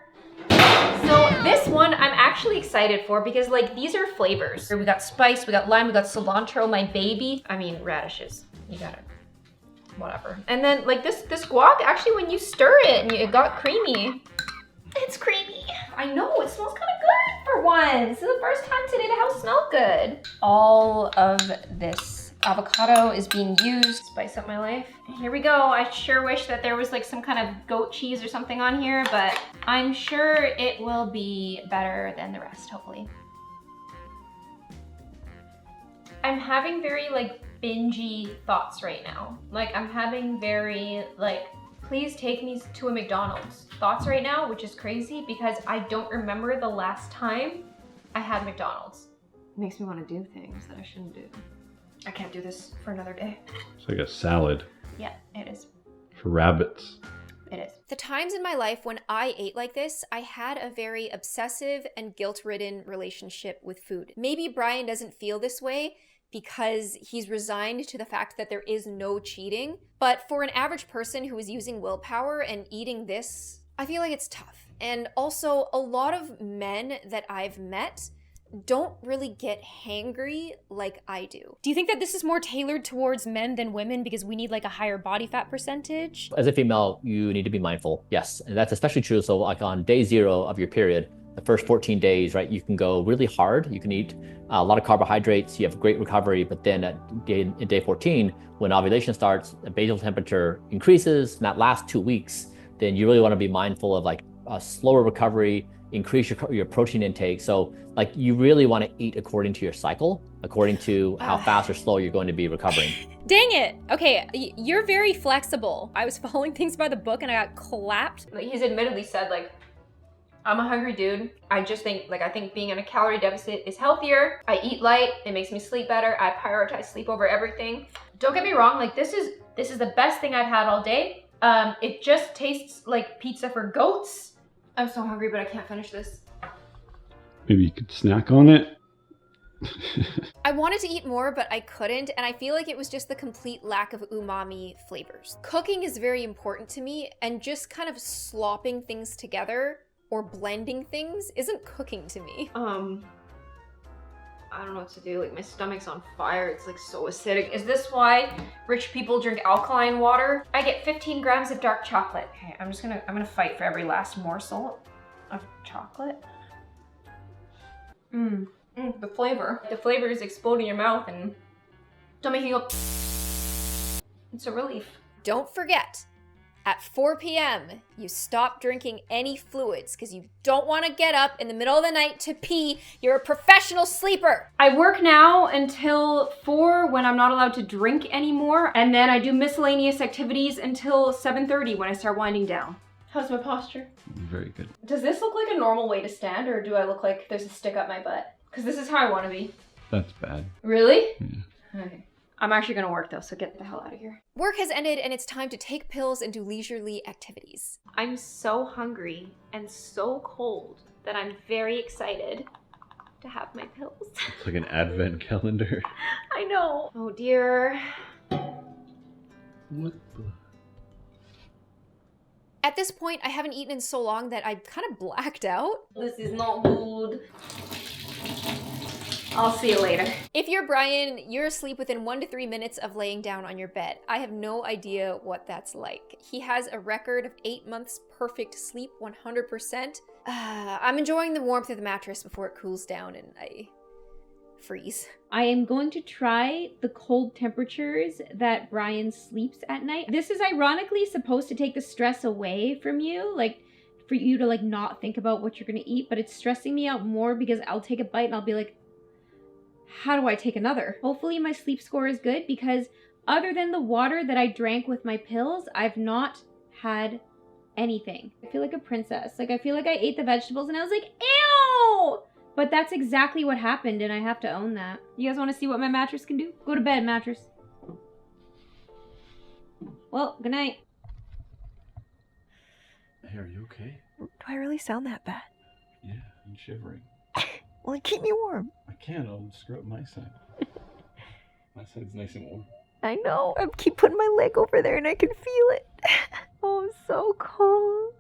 So this one I'm actually excited for because like these are flavors. We got spice, we got lime, we got cilantro, my baby. I mean radishes, you got it, whatever. And then like this guac, actually when you stir it, it got creamy. It's creamy. I know, it smells kind of good for once. This is the first time today the house smelled good. All of this avocado is being used to spice up my life. Here we go. I sure wish that there was like some kind of goat cheese or something on here, but I'm sure it will be better than the rest, hopefully. I'm having very like bingy thoughts right now. Like I'm having very like, please take me to a McDonald's thoughts right now, which is crazy because I don't remember the last time I had McDonald's. It makes me want to do things that I shouldn't do. I can't do this for another day. It's like a salad. Yeah, it is. For rabbits. It is. The times in my life when I ate like this, I had a very obsessive and guilt-ridden relationship with food. Maybe Bryan doesn't feel this way because he's resigned to the fact that there is no cheating. But for an average person who is using willpower and eating this, I feel like it's tough. And also, a lot of men that I've met don't really get hangry like I do. Do you think that this is more tailored towards men than women because we need like a higher body fat percentage? As a female, you need to be mindful. Yes, and that's especially true. So like on day 0 of your period, the first 14 days, right, you can go really hard. You can eat a lot of carbohydrates. You have great recovery. But then in day 14, when ovulation starts, the basal temperature increases. And that last 2 weeks, then you really want to be mindful of like a slower recovery, increase your protein intake. So like you really want to eat according to your cycle, according to how fast or slow you're going to be recovering. Dang it. Okay, you're very flexible. I was following things by the book and I got clapped. He's admittedly said, like, I'm a hungry dude. I just think, like, I think being in a calorie deficit is healthier. I eat light, it makes me sleep better. I prioritize sleep over everything. Don't get me wrong, like, this is the best thing I've had all day. It just tastes like pizza for goats. I'm so hungry, but I can't finish this. Maybe you could snack on it. I wanted to eat more, but I couldn't, and I feel like it was just the complete lack of umami flavors. Cooking is very important to me, and just kind of slopping things together or blending things isn't cooking to me. I don't know what to do. Like, my stomach's on fire. It's like so acidic. Is this why rich people drink alkaline water? I get 15 grams of dark chocolate. Okay, I'm gonna fight for every last morsel of chocolate. The flavor. The flavor is exploding in your mouth and don't make you go. It's a relief. Don't forget, at 4 p.m., you stop drinking any fluids because you don't want to get up in the middle of the night to pee. You're a professional sleeper. I work now until 4 when I'm not allowed to drink anymore, and then I do miscellaneous activities until 7:30 when I start winding down. How's my posture? Very good. Does this look like a normal way to stand, or do I look like there's a stick up my butt? Because this is how I want to be. That's bad. Really? Yeah. Okay. I'm actually gonna work though, so get the hell out of here. Work has ended and it's time to take pills and do leisurely activities. I'm so hungry and so cold that I'm very excited to have my pills. It's like an advent calendar. I know. Oh dear. What the? At this point, I haven't eaten in so long that I kind of blacked out. This is not good. I'll see you later. If you're Bryan, you're asleep within 1 to 3 minutes of laying down on your bed. I have no idea what that's like. He has a record of 8 months perfect sleep, 100%. I'm enjoying the warmth of the mattress before it cools down and I freeze. I am going to try the cold temperatures that Bryan sleeps at night. This is ironically supposed to take the stress away from you, like for you to like not think about what you're gonna eat, but it's stressing me out more because I'll take a bite and I'll be like, how do I take another? Hopefully my sleep score is good because other than the water that I drank with my pills, I've not had anything. I feel like a princess. Like I feel like I ate the vegetables and I was like, ew! But that's exactly what happened and I have to own that. You guys want to see what my mattress can do? Go to bed, mattress. Well, good night. Hey, are you okay? Do I really sound that bad? Yeah, I'm shivering. Well, keep me warm. I can't. I'll screw up my side. My side's nice and warm. I know. I keep putting my leg over there and I can feel it. Oh, I'm so cold.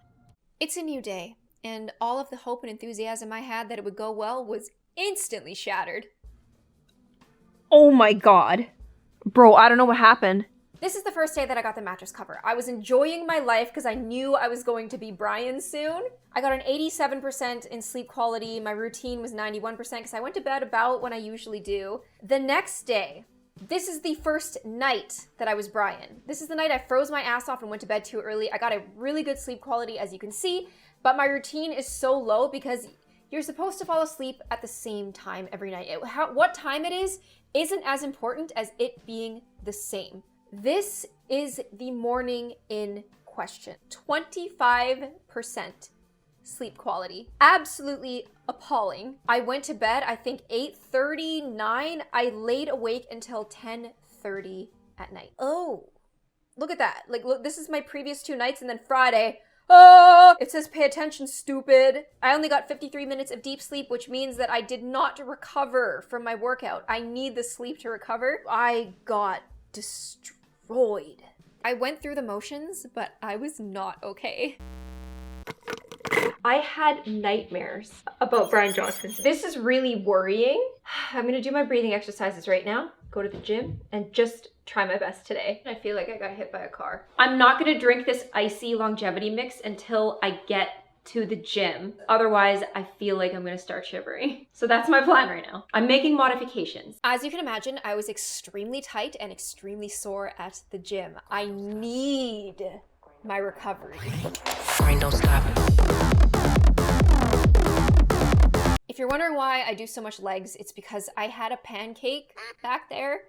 It's a new day, and all of the hope and enthusiasm I had that it would go well was instantly shattered. Oh my god. Bro, I don't know what happened. This is the first day that I got the mattress cover. I was enjoying my life because I knew I was going to be Bryan soon. I got an 87% in sleep quality. My routine was 91% because I went to bed about when I usually do. The next day, this is the first night that I was Bryan. This is the night I froze my ass off and went to bed too early. I got a really good sleep quality, as you can see, but my routine is so low because you're supposed to fall asleep at the same time every night. What time it is isn't as important as it being the same. This is the morning in question. 25% sleep quality. Absolutely appalling. I went to bed, I think 8:39. I laid awake until 10:30 at night. Oh, look at that. Like, look, this is my previous 2 nights, and then Friday, oh, it says pay attention, stupid. I only got 53 minutes of deep sleep, which means that I did not recover from my workout. I need the sleep to recover. I got destroyed. I went through the motions, but I was not okay. I had nightmares about Bryan Johnson. This is really worrying. I'm gonna do my breathing exercises right now, go to the gym, and just try my best today. I feel like I got hit by a car. I'm not gonna drink this icy longevity mix until I get to the gym. Otherwise, I feel like I'm gonna start shivering. So that's my plan right now. I'm making modifications. As you can imagine, I was extremely tight and extremely sore at the gym. I need my recovery. Brain don't stop. If you're wondering why I do so much legs, it's because I had a pancake back there.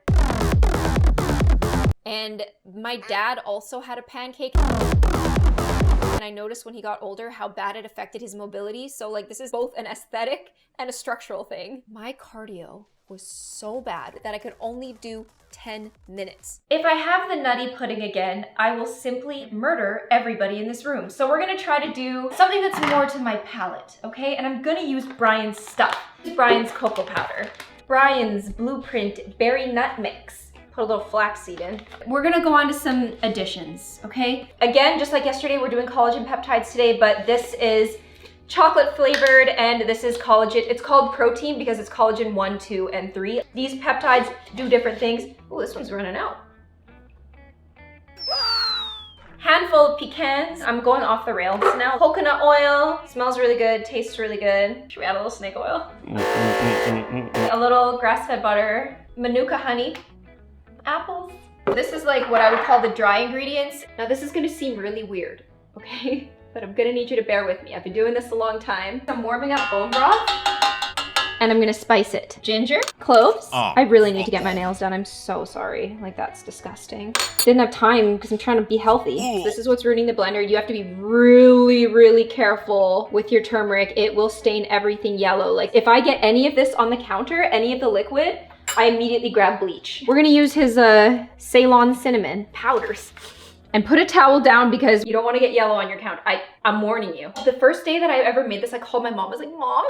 And my dad also had a pancake. And I noticed when he got older how bad it affected his mobility. So like this is both an aesthetic and a structural thing. My cardio was so bad that I could only do 10 minutes. If I have the nutty pudding again, I will simply murder everybody in this room. So we're gonna try to do something that's more to my palate, okay? And I'm gonna use Bryan's stuff. Bryan's cocoa powder, Bryan's Blueprint berry nut mix. Put a little flaxseed in. We're gonna go on to some additions, okay? Again, just like yesterday, we're doing collagen peptides today, but this is chocolate flavored and this is collagen. It's called protein because it's collagen 1, 2, and 3. These peptides do different things. Oh, this one's running out. Handful of pecans. I'm going off the rails now. Coconut oil, smells really good, tastes really good. Should we add a little snake oil? A little grass-fed butter, manuka honey, apples. This is like what I would call the dry ingredients. Now this is gonna seem really weird, okay? But I'm gonna need you to bear with me. I've been doing this a long time. I'm warming up bone broth and I'm gonna spice it. Ginger, cloves. I really need to get my nails done. I'm so sorry. Like that's disgusting. Didn't have time because I'm trying to be healthy. This is what's ruining the blender. You have to be really, really careful with your turmeric. It will stain everything yellow. Like if I get any of this on the counter, any of the liquid, I immediately grab bleach. We're gonna use his Ceylon cinnamon powders. And put a towel down because you don't want to get yellow on your counter. I'm warning you. The first day that I ever made this, I called my mom. I was like, Mom,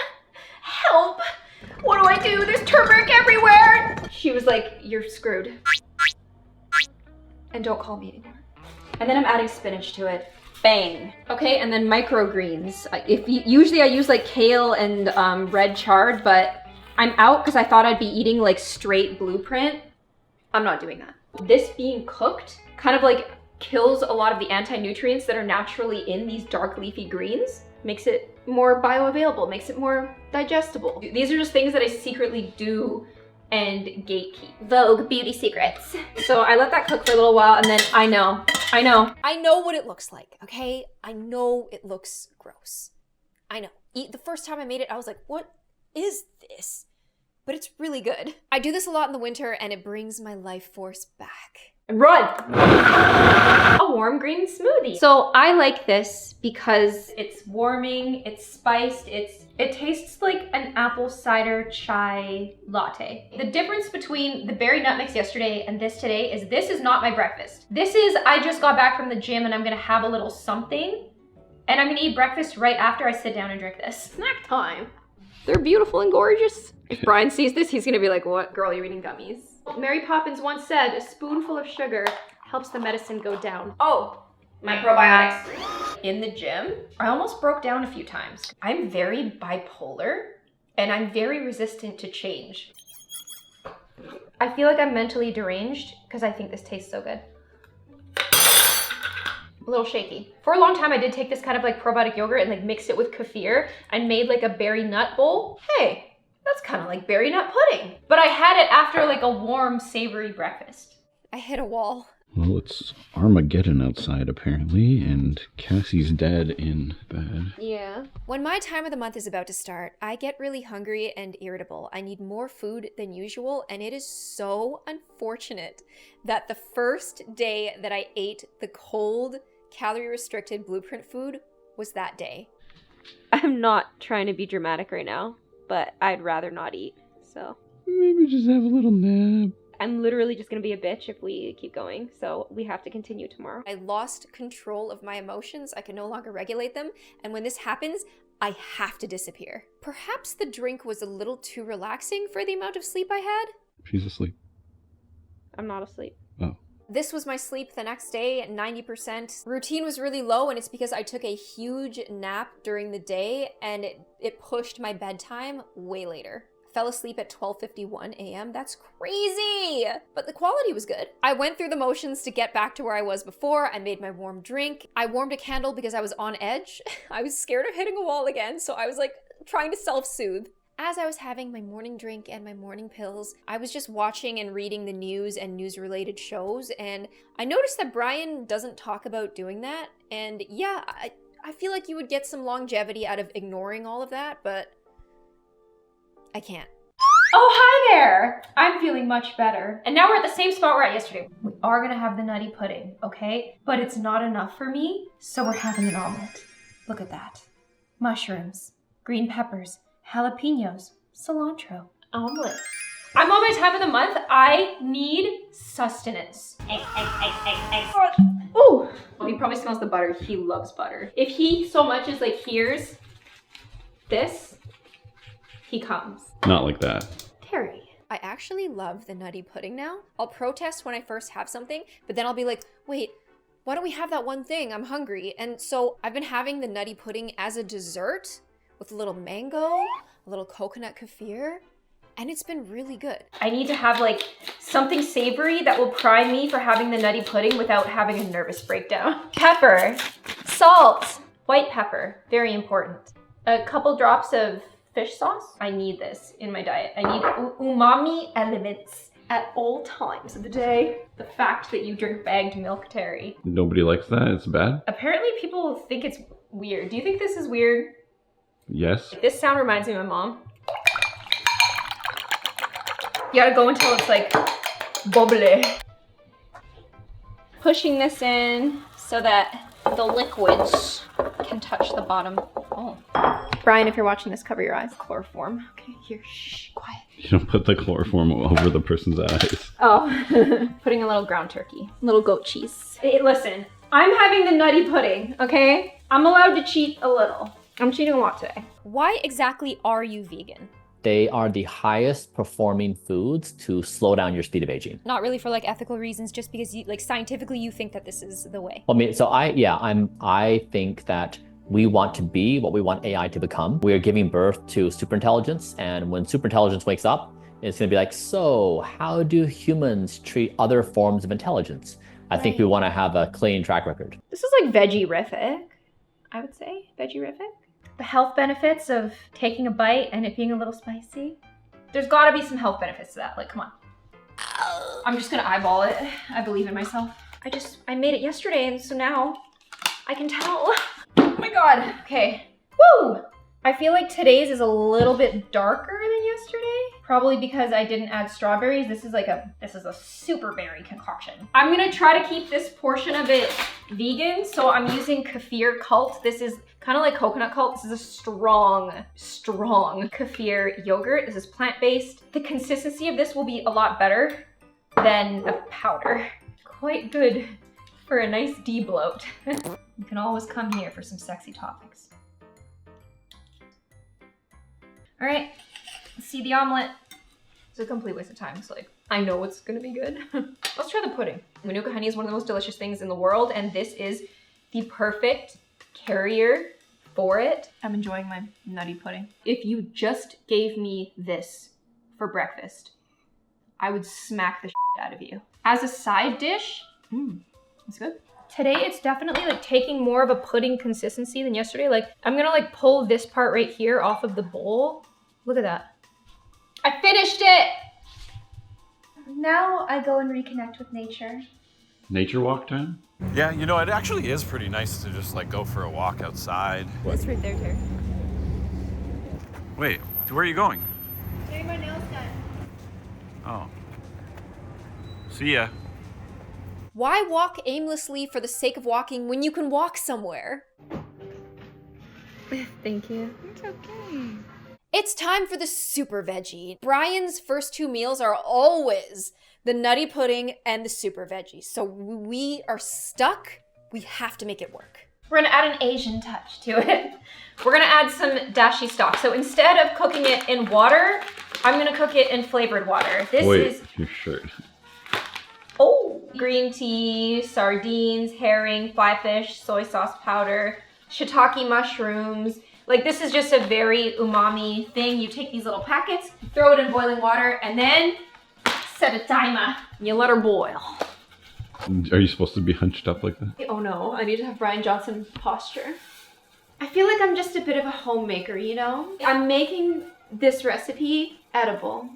help. What do I do? There's turmeric everywhere. She was like, you're screwed. And don't call me anymore. And then I'm adding spinach to it. Bang. Okay, and then microgreens. Usually I use like kale and red chard, but I'm out because I thought I'd be eating like straight Blueprint. I'm not doing that. This being cooked kind of like kills a lot of the anti-nutrients that are naturally in these dark leafy greens, makes it more bioavailable, makes it more digestible. These are just things that I secretly do and gatekeep. Vogue beauty secrets. So I let that cook for a little while and then I know what it looks like, okay? I know it looks gross. I know. The first time I made it, I was like, what is this? But it's really good. I do this a lot in the winter and it brings my life force back. Run! A warm green smoothie. So I like this because it's warming, it's spiced, it tastes like an apple cider chai latte. The difference between the berry nut mix yesterday and this today is this is not my breakfast. This is, I just got back from the gym and I'm gonna have a little something and I'm gonna eat breakfast right after I sit down and drink this. Snack time. They're beautiful and gorgeous. If Bryan sees this, he's gonna be like, what? Girl, you're eating gummies. Mary Poppins once said, a spoonful of sugar helps the medicine go down. Oh, my probiotics. In the gym, I almost broke down a few times. I'm very bipolar and I'm very resistant to change. I feel like I'm mentally deranged because I think this tastes so good. A little shaky. For a long time, I did take this kind of like probiotic yogurt and like mixed it with kefir and made like a berry nut bowl. Hey. That's kind of like berry nut pudding. But I had it after like a warm, savory breakfast. I hit a wall. Well, it's Armageddon outside apparently, and Cassie's dead in bed. Yeah. When my time of the month is about to start, I get really hungry and irritable. I need more food than usual, and it is so unfortunate that the first day that I ate the cold, calorie-restricted Blueprint food was that day. I'm not trying to be dramatic right now, but I'd rather not eat, so. Maybe just have a little nap. I'm literally just gonna be a bitch if we keep going, so we have to continue tomorrow. I lost control of my emotions. I can no longer regulate them, and when this happens, I have to disappear. Perhaps the drink was a little too relaxing for the amount of sleep I had? She's asleep. I'm not asleep. Oh. This was my sleep the next day at 90%. Routine was really low, and it's because I took a huge nap during the day and it pushed my bedtime way later. Fell asleep at 12:51 a.m. That's crazy! But the quality was good. I went through the motions to get back to where I was before. I made my warm drink. I warmed a candle because I was on edge. I was scared of hitting a wall again, so I was like trying to self-soothe. As I was having my morning drink and my morning pills, I was just watching and reading the news and news-related shows, and I noticed that Bryan doesn't talk about doing that, and yeah, I feel like you would get some longevity out of ignoring all of that, but I can't. Oh, hi there! I'm feeling much better. And now we're at the same spot we're at yesterday. We are gonna have the nutty pudding, okay? But it's not enough for me, so we're having an omelet. Look at that. Mushrooms, green peppers, jalapenos, cilantro. Omelet. I'm on my time of the month. I need sustenance. Oh! He probably smells the butter. He loves butter. If he so much as like hears this, he comes. Not like that. Terry. I actually love the nutty pudding now. I'll protest when I first have something, but then I'll be like, wait, why don't we have that one thing? I'm hungry. And so I've been having the nutty pudding as a dessert with a little mango, a little coconut kefir, and it's been really good. I need to have like something savory that will prime me for having the nutty pudding without having a nervous breakdown. Pepper, salt, white pepper, very important. A couple drops of fish sauce. I need this in my diet. I need umami elements at all times of the day. The fact that you drink bagged milk, Terry. Nobody likes that? It's bad? Apparently people think it's weird. Do you think this is weird? Yes. This sound reminds me of my mom. You gotta go until it's like bubbly. Pushing this in so that the liquids can touch the bottom. Oh. Brian, if you're watching this, cover your eyes. Chloroform. Okay, here, shh, quiet. You don't put the chloroform over the person's eyes. Oh, putting a little ground turkey, little goat cheese. Hey, listen, I'm having the nutty pudding, okay? I'm allowed to cheat a little. I'm cheating a lot today. Why exactly are you vegan? They are the highest performing foods to slow down your speed of aging. Not really for like ethical reasons, just because you, like scientifically you think that this is the way. I mean, so I think that we want to be what we want AI to become. We are giving birth to superintelligence, and when superintelligence wakes up, it's going to be like, so how do humans treat other forms of intelligence? I think we want to have a clean track record. This is like veggie-rific, I would say, veggie-rific. The health benefits of taking a bite and it being a little spicy. There's gotta be some health benefits to that, like, come on. I'm just gonna eyeball it. I believe in myself. I made it yesterday, and so now I can tell. Oh my God, okay. Woo! I feel like today's is a little bit darker than yesterday. Probably because I didn't add strawberries. This is a super berry concoction. I'm gonna try to keep this portion of it vegan. So I'm using kefir cult. This is kind of like coconut cult. This is a strong kefir yogurt. This is plant-based. The consistency of this will be a lot better than a powder. Quite good for a nice de-bloat. You can always come here for some sexy topics. All right, let's see the omelet. It's a complete waste of time. It's like, I know it's gonna be good. Let's try the pudding. Manuka honey is one of the most delicious things in the world, and this is the perfect carrier for it. I'm enjoying my nutty pudding. If you just gave me this for breakfast, I would smack the shit out of you. As a side dish, it's good. Today it's definitely like taking more of a pudding consistency than yesterday. Like I'm gonna like pull this part right here off of the bowl. Look at that. I finished it! Now I go and reconnect with nature. Nature walk time? Yeah, you know, it actually is pretty nice to just like go for a walk outside. It's right there, Terry. Wait, where are you going? Getting my nails done. Oh. See ya. Why walk aimlessly for the sake of walking when you can walk somewhere? Thank you. It's okay. It's time for the super veggie. Brian's first two meals are always the nutty pudding and the super veggie. So we are stuck. We have to make it work. We're gonna add an Asian touch to it. We're gonna add some dashi stock. So instead of cooking it in water, I'm gonna cook it in flavored water. This is your shirt. green tea, sardines, herring, fly fish, soy sauce powder, shiitake mushrooms. Like this is just a very umami thing. You take these little packets, throw it in boiling water, and then set a timer. You let her boil. Are you supposed to be hunched up like that? Oh no, I need to have Bryan Johnson posture. I feel like I'm just a bit of a homemaker, you know? I'm making this recipe edible.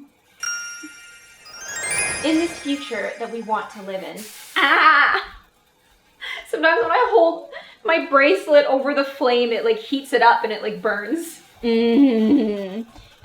In this future that we want to live in. Sometimes when I hold my bracelet over the flame, it like heats it up and it like burns.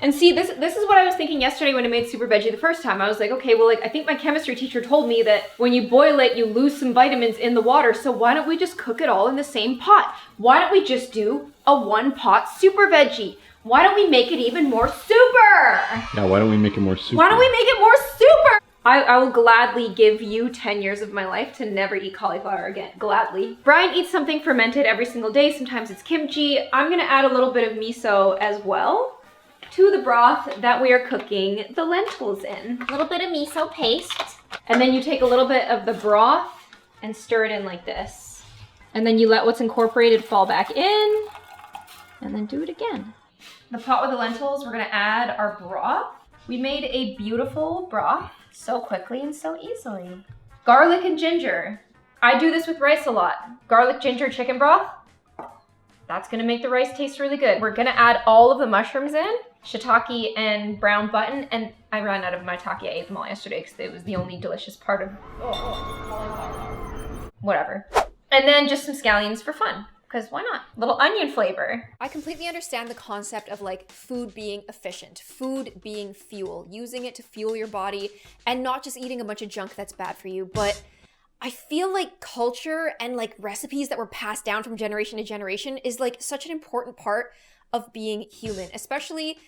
And see, this is what I was thinking yesterday when I made super veggie the first time. I was like, okay, well, like, I think my chemistry teacher told me that when you boil it, you lose some vitamins in the water. So why don't we just cook it all in the same pot? Why don't we just do a one pot super veggie? Why don't we make it even more super? Yeah, why don't we make it more super? Why don't we make it more super? I will gladly give you 10 years of my life to never eat cauliflower again. Gladly. Bryan eats something fermented every single day. Sometimes it's kimchi. I'm gonna add a little bit of miso as well to the broth that we are cooking the lentils in. A little bit of miso paste. And then you take a little bit of the broth and stir it in like this. And then you let what's incorporated fall back in. And then do it again. The pot with the lentils, we're gonna add our broth. We made a beautiful broth so quickly and so easily. Garlic and ginger. I do this with rice a lot. Garlic, ginger, chicken broth. That's gonna make the rice taste really good. We're gonna add all of the mushrooms in, shiitake and brown button, and I ran out of maitake. I ate them all yesterday because it was the only delicious part of, whatever. And then just some scallions for fun. Because why not? Little onion flavor. I completely understand the concept of like food being efficient, food being fuel, using it to fuel your body and not just eating a bunch of junk that's bad for you. But I feel like culture and like recipes that were passed down from generation to generation is like such an important part of being human, especially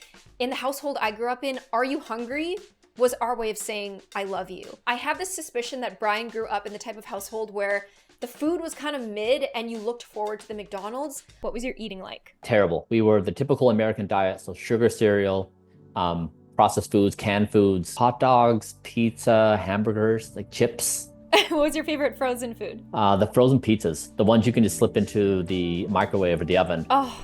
in the household I grew up in. Are you hungry? Was our way of saying, I love you. I have this suspicion that Bryan grew up in the type of household where the food was kind of mid and you looked forward to the McDonald's. What was your eating like? Terrible. We were the typical American diet, so sugar, cereal, processed foods, canned foods, hot dogs, pizza, hamburgers, like chips. What was your favorite frozen food? The frozen pizzas, the ones you can just slip into the microwave or the oven. Oh,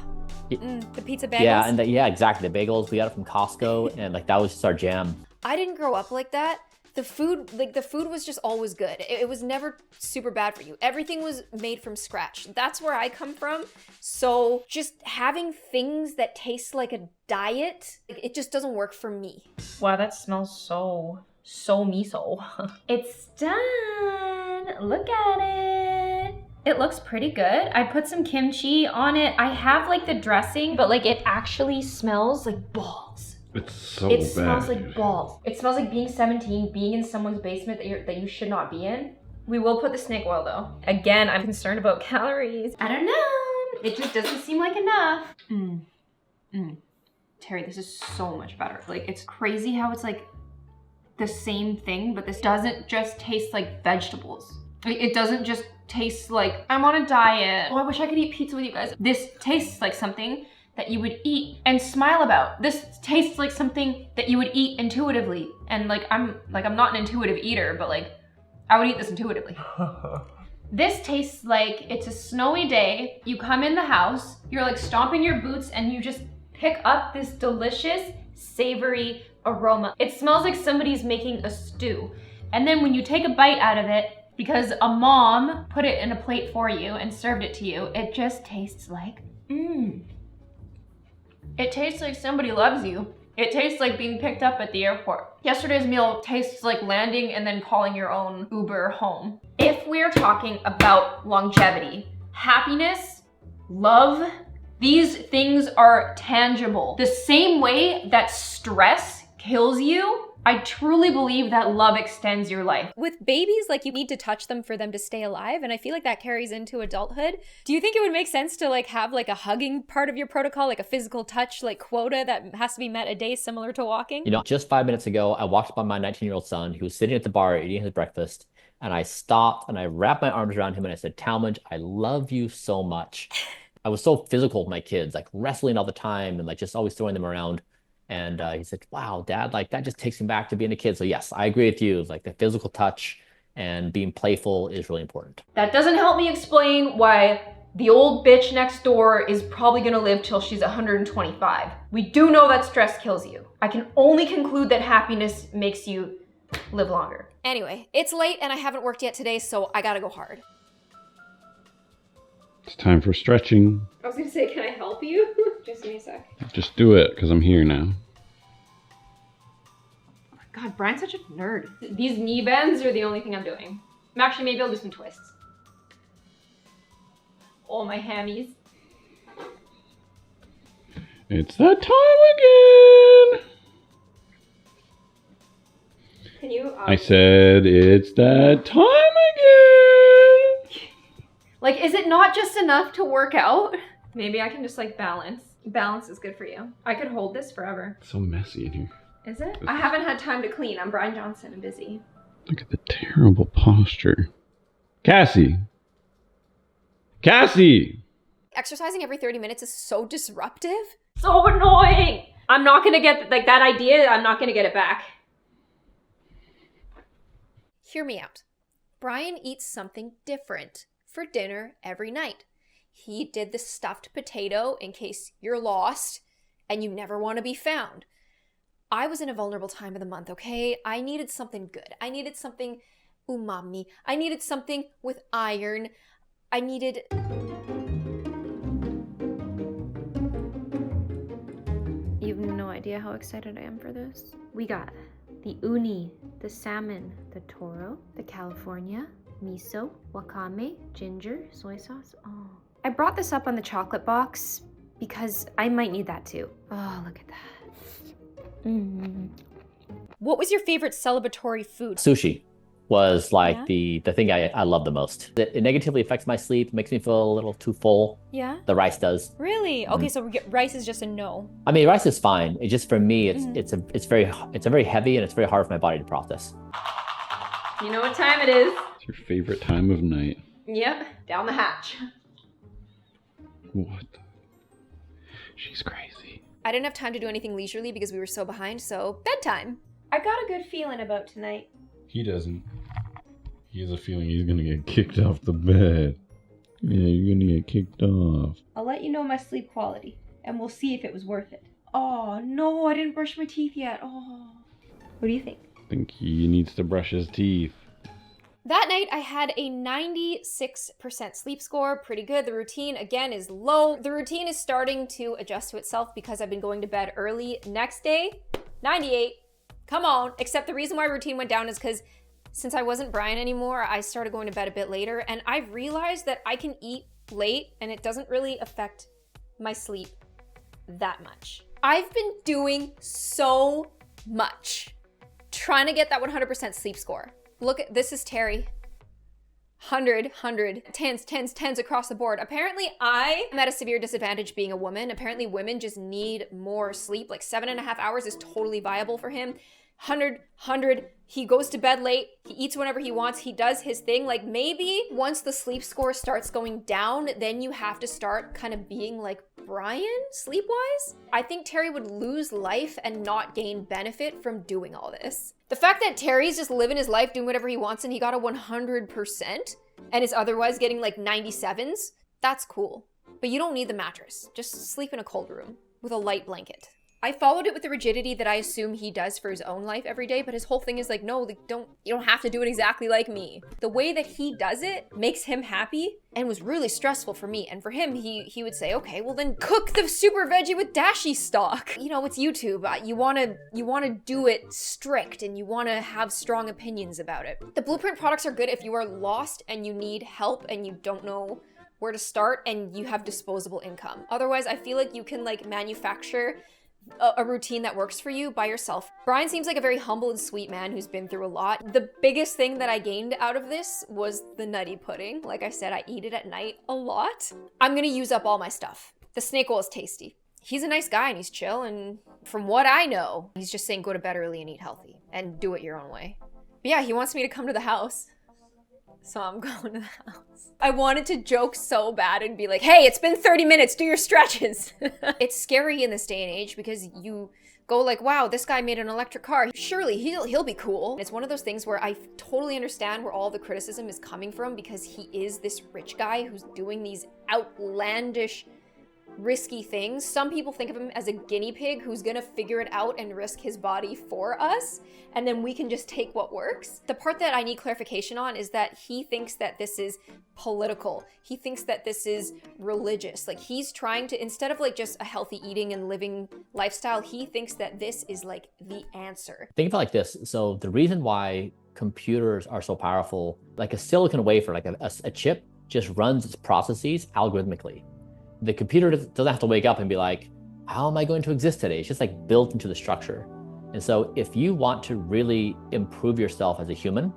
the pizza bagels? Yeah, and yeah, exactly. The bagels, we got it from Costco, and like that was just our jam. I didn't grow up like that. The food was just always good. It was never super bad for you. Everything was made from scratch. That's where I come from. So just having things that taste like a diet, it just doesn't work for me. Wow, that smells so miso. It's done. Look at it. It looks pretty good. I put some kimchi on it. I have like the dressing, but like it actually smells like balls. It's so It bad. smells like balls. It smells like being 17, being in someone's basement that you should not be in. We will put the snake oil though. Again, I'm concerned about calories. I don't know. It just doesn't seem like enough. Terry, this is so much better. Like, it's crazy how it's like the same thing, but this doesn't just taste like vegetables. Like, it doesn't just taste like, I'm on a diet. Oh, I wish I could eat pizza with you guys. This tastes like something that you would eat and smile about. This tastes like something that you would eat intuitively. And like, I'm not an intuitive eater, but like, I would eat this intuitively. This tastes like it's a snowy day. You come in the house, you're like stomping your boots and you just pick up this delicious, savory aroma. It smells like somebody's making a stew. And then when you take a bite out of it, because a mom put it in a plate for you and served it to you, it just tastes like, It tastes like somebody loves you. It tastes like being picked up at the airport. Yesterday's meal tastes like landing and then calling your own Uber home. If we're talking about longevity, happiness, love, these things are tangible. The same way that stress kills you, I truly believe that love extends your life. With babies, like, you need to touch them for them to stay alive, and I feel like that carries into adulthood. Do you think it would make sense to like have like a hugging part of your protocol, like a physical touch like quota that has to be met a day, similar to walking? You know, just 5 minutes ago, I walked by my 19-year-old son who was sitting at the bar eating his breakfast, and I stopped and I wrapped my arms around him and I said, Talmadge, I love you so much. I was so physical with my kids, like wrestling all the time and like just always throwing them around. And he said, wow, Dad, like that just takes me back to being a kid. So yes, I agree with you. Like the physical touch and being playful is really important. That doesn't help me explain why the old bitch next door is probably gonna live till she's 125. We do know that stress kills you. I can only conclude that happiness makes you live longer. Anyway, it's late and I haven't worked yet today, so I gotta go hard. It's time for stretching. I was gonna say, can I help you? Just give me a sec. Just do it, because I'm here now. God, Bryan's such a nerd. These knee bends are the only thing I'm doing. Actually, maybe I'll do some twists. Oh, my hammies. It's that time again. Can you? I said it's that time again. Like, is it not just enough to work out? Maybe I can just like balance. Balance is good for you. I could hold this forever. It's so messy in here. Is it? I haven't had time to clean. I'm Bryan Johnson. I'm busy. Look at the terrible posture. Kassie. Kassie. Exercising every 30 minutes is so disruptive. So annoying. I'm not gonna get like that idea. I'm not gonna get it back. Hear me out. Bryan eats something different for dinner every night. He did the stuffed potato in case you're lost and you never want to be found. I was in a vulnerable time of the month, okay? I needed something good. I needed something umami. I needed something with iron. I needed... You have no idea how excited I am for this. We got the uni, the salmon, the toro, the California, miso, wakame, ginger, soy sauce. Oh. I brought this up on the chocolate box because I might need that too. Oh, look at that. What was your favorite celebratory food? Sushi was like the thing I love the most. It negatively affects my sleep, makes me feel a little too full. Yeah? The rice does. Really? Okay, so rice is just a no. I mean, rice is fine. It's just for me, it's very heavy and it's very hard for my body to process. You know what time it is? It's your favorite time of night. Yep, down the hatch. What? She's crazy. I didn't have time to do anything leisurely because we were so behind, so bedtime. I got a good feeling about tonight. He doesn't. He has a feeling he's gonna get kicked off the bed. Yeah, you're gonna get kicked off. I'll let you know my sleep quality, and we'll see if it was worth it. Oh, no, I didn't brush my teeth yet. Oh. What do you think? I think he needs to brush his teeth. That night, I had a 96% sleep score, pretty good. The routine, again, is low. The routine is starting to adjust to itself because I've been going to bed early. Next day, 98. Come on. Except the reason why routine went down is because since I wasn't Bryan anymore, I started going to bed a bit later, and I've realized that I can eat late and it doesn't really affect my sleep that much. I've been doing so much trying to get that 100% sleep score. Look at, this is Terry. 100, 10s across the board. Apparently I am at a severe disadvantage being a woman. Apparently women just need more sleep. Like 7.5 hours is totally viable for him. 100, he goes to bed late, he eats whenever he wants, he does his thing. Like maybe once the sleep score starts going down, then you have to start kind of being like Bryan sleep-wise. I think Terry would lose life and not gain benefit from doing all this. The fact that Terry's just living his life doing whatever he wants and he got a 100% and is otherwise getting like 97s, that's cool. But you don't need the mattress. Just sleep in a cold room with a light blanket. I followed it with the rigidity that I assume he does for his own life every day, but his whole thing is like, no, like, you don't have to do it exactly like me. The way that he does it makes him happy and was really stressful for me. And for him, he would say, okay, well then cook the super veggie with dashi stock. You know, it's YouTube. You wanna do it strict and you wanna have strong opinions about it. The Blueprint products are good if you are lost and you need help and you don't know where to start and you have disposable income. Otherwise, I feel like you can like manufacture a routine that works for you by yourself. Bryan seems like a very humble and sweet man who's been through a lot. The biggest thing that I gained out of this was the nutty pudding. Like I said, I eat it at night a lot. I'm gonna use up all my stuff. The snake oil is tasty. He's a nice guy and he's chill, and from what I know, he's just saying go to bed early and eat healthy and do it your own way. But yeah, he wants me to come to the house. So I'm going to the house. I wanted to joke so bad and be like, hey, it's been 30 minutes, do your stretches. It's scary in this day and age because you go like, wow, this guy made an electric car. Surely he'll be cool. It's one of those things where I totally understand where all the criticism is coming from because he is this rich guy who's doing these outlandish, risky things. Some people think of him as a guinea pig who's gonna figure it out and risk his body for us, and then we can just take what works. The part that I need clarification on is that he thinks that this is political. He thinks that this is religious. Like he's trying to, instead of like just a healthy eating and living lifestyle, he thinks that this is like the answer. Think of it like this. So the reason why computers are so powerful, like a silicon wafer, like a chip, just runs its processes algorithmically. The computer doesn't have to wake up and be like, how am I going to exist today? It's just like built into the structure. And so if you want to really improve yourself as a human,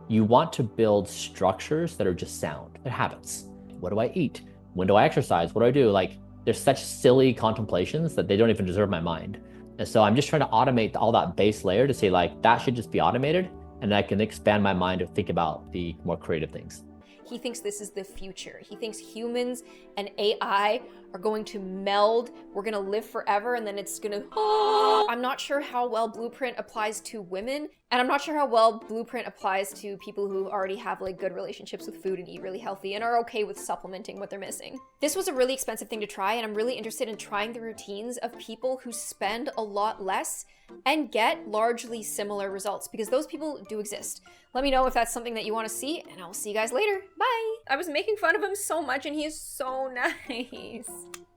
you want to build structures that are just sound, they're habits. What do I eat? When do I exercise? What do I do? Like, there's such silly contemplations that they don't even deserve my mind. And so I'm just trying to automate all that base layer to say like, that should just be automated. And I can expand my mind to think about the more creative things. He thinks this is the future. He thinks humans and AI are going to meld. We're gonna live forever and then it's gonna, I'm not sure how well Blueprint applies to women. And I'm not sure how well Blueprint applies to people who already have like good relationships with food and eat really healthy and are okay with supplementing what they're missing. This was a really expensive thing to try, and I'm really interested in trying the routines of people who spend a lot less and get largely similar results, because those people do exist. Let me know if that's something that you want to see, and I will see you guys later. Bye! I was making fun of him so much and he is so nice.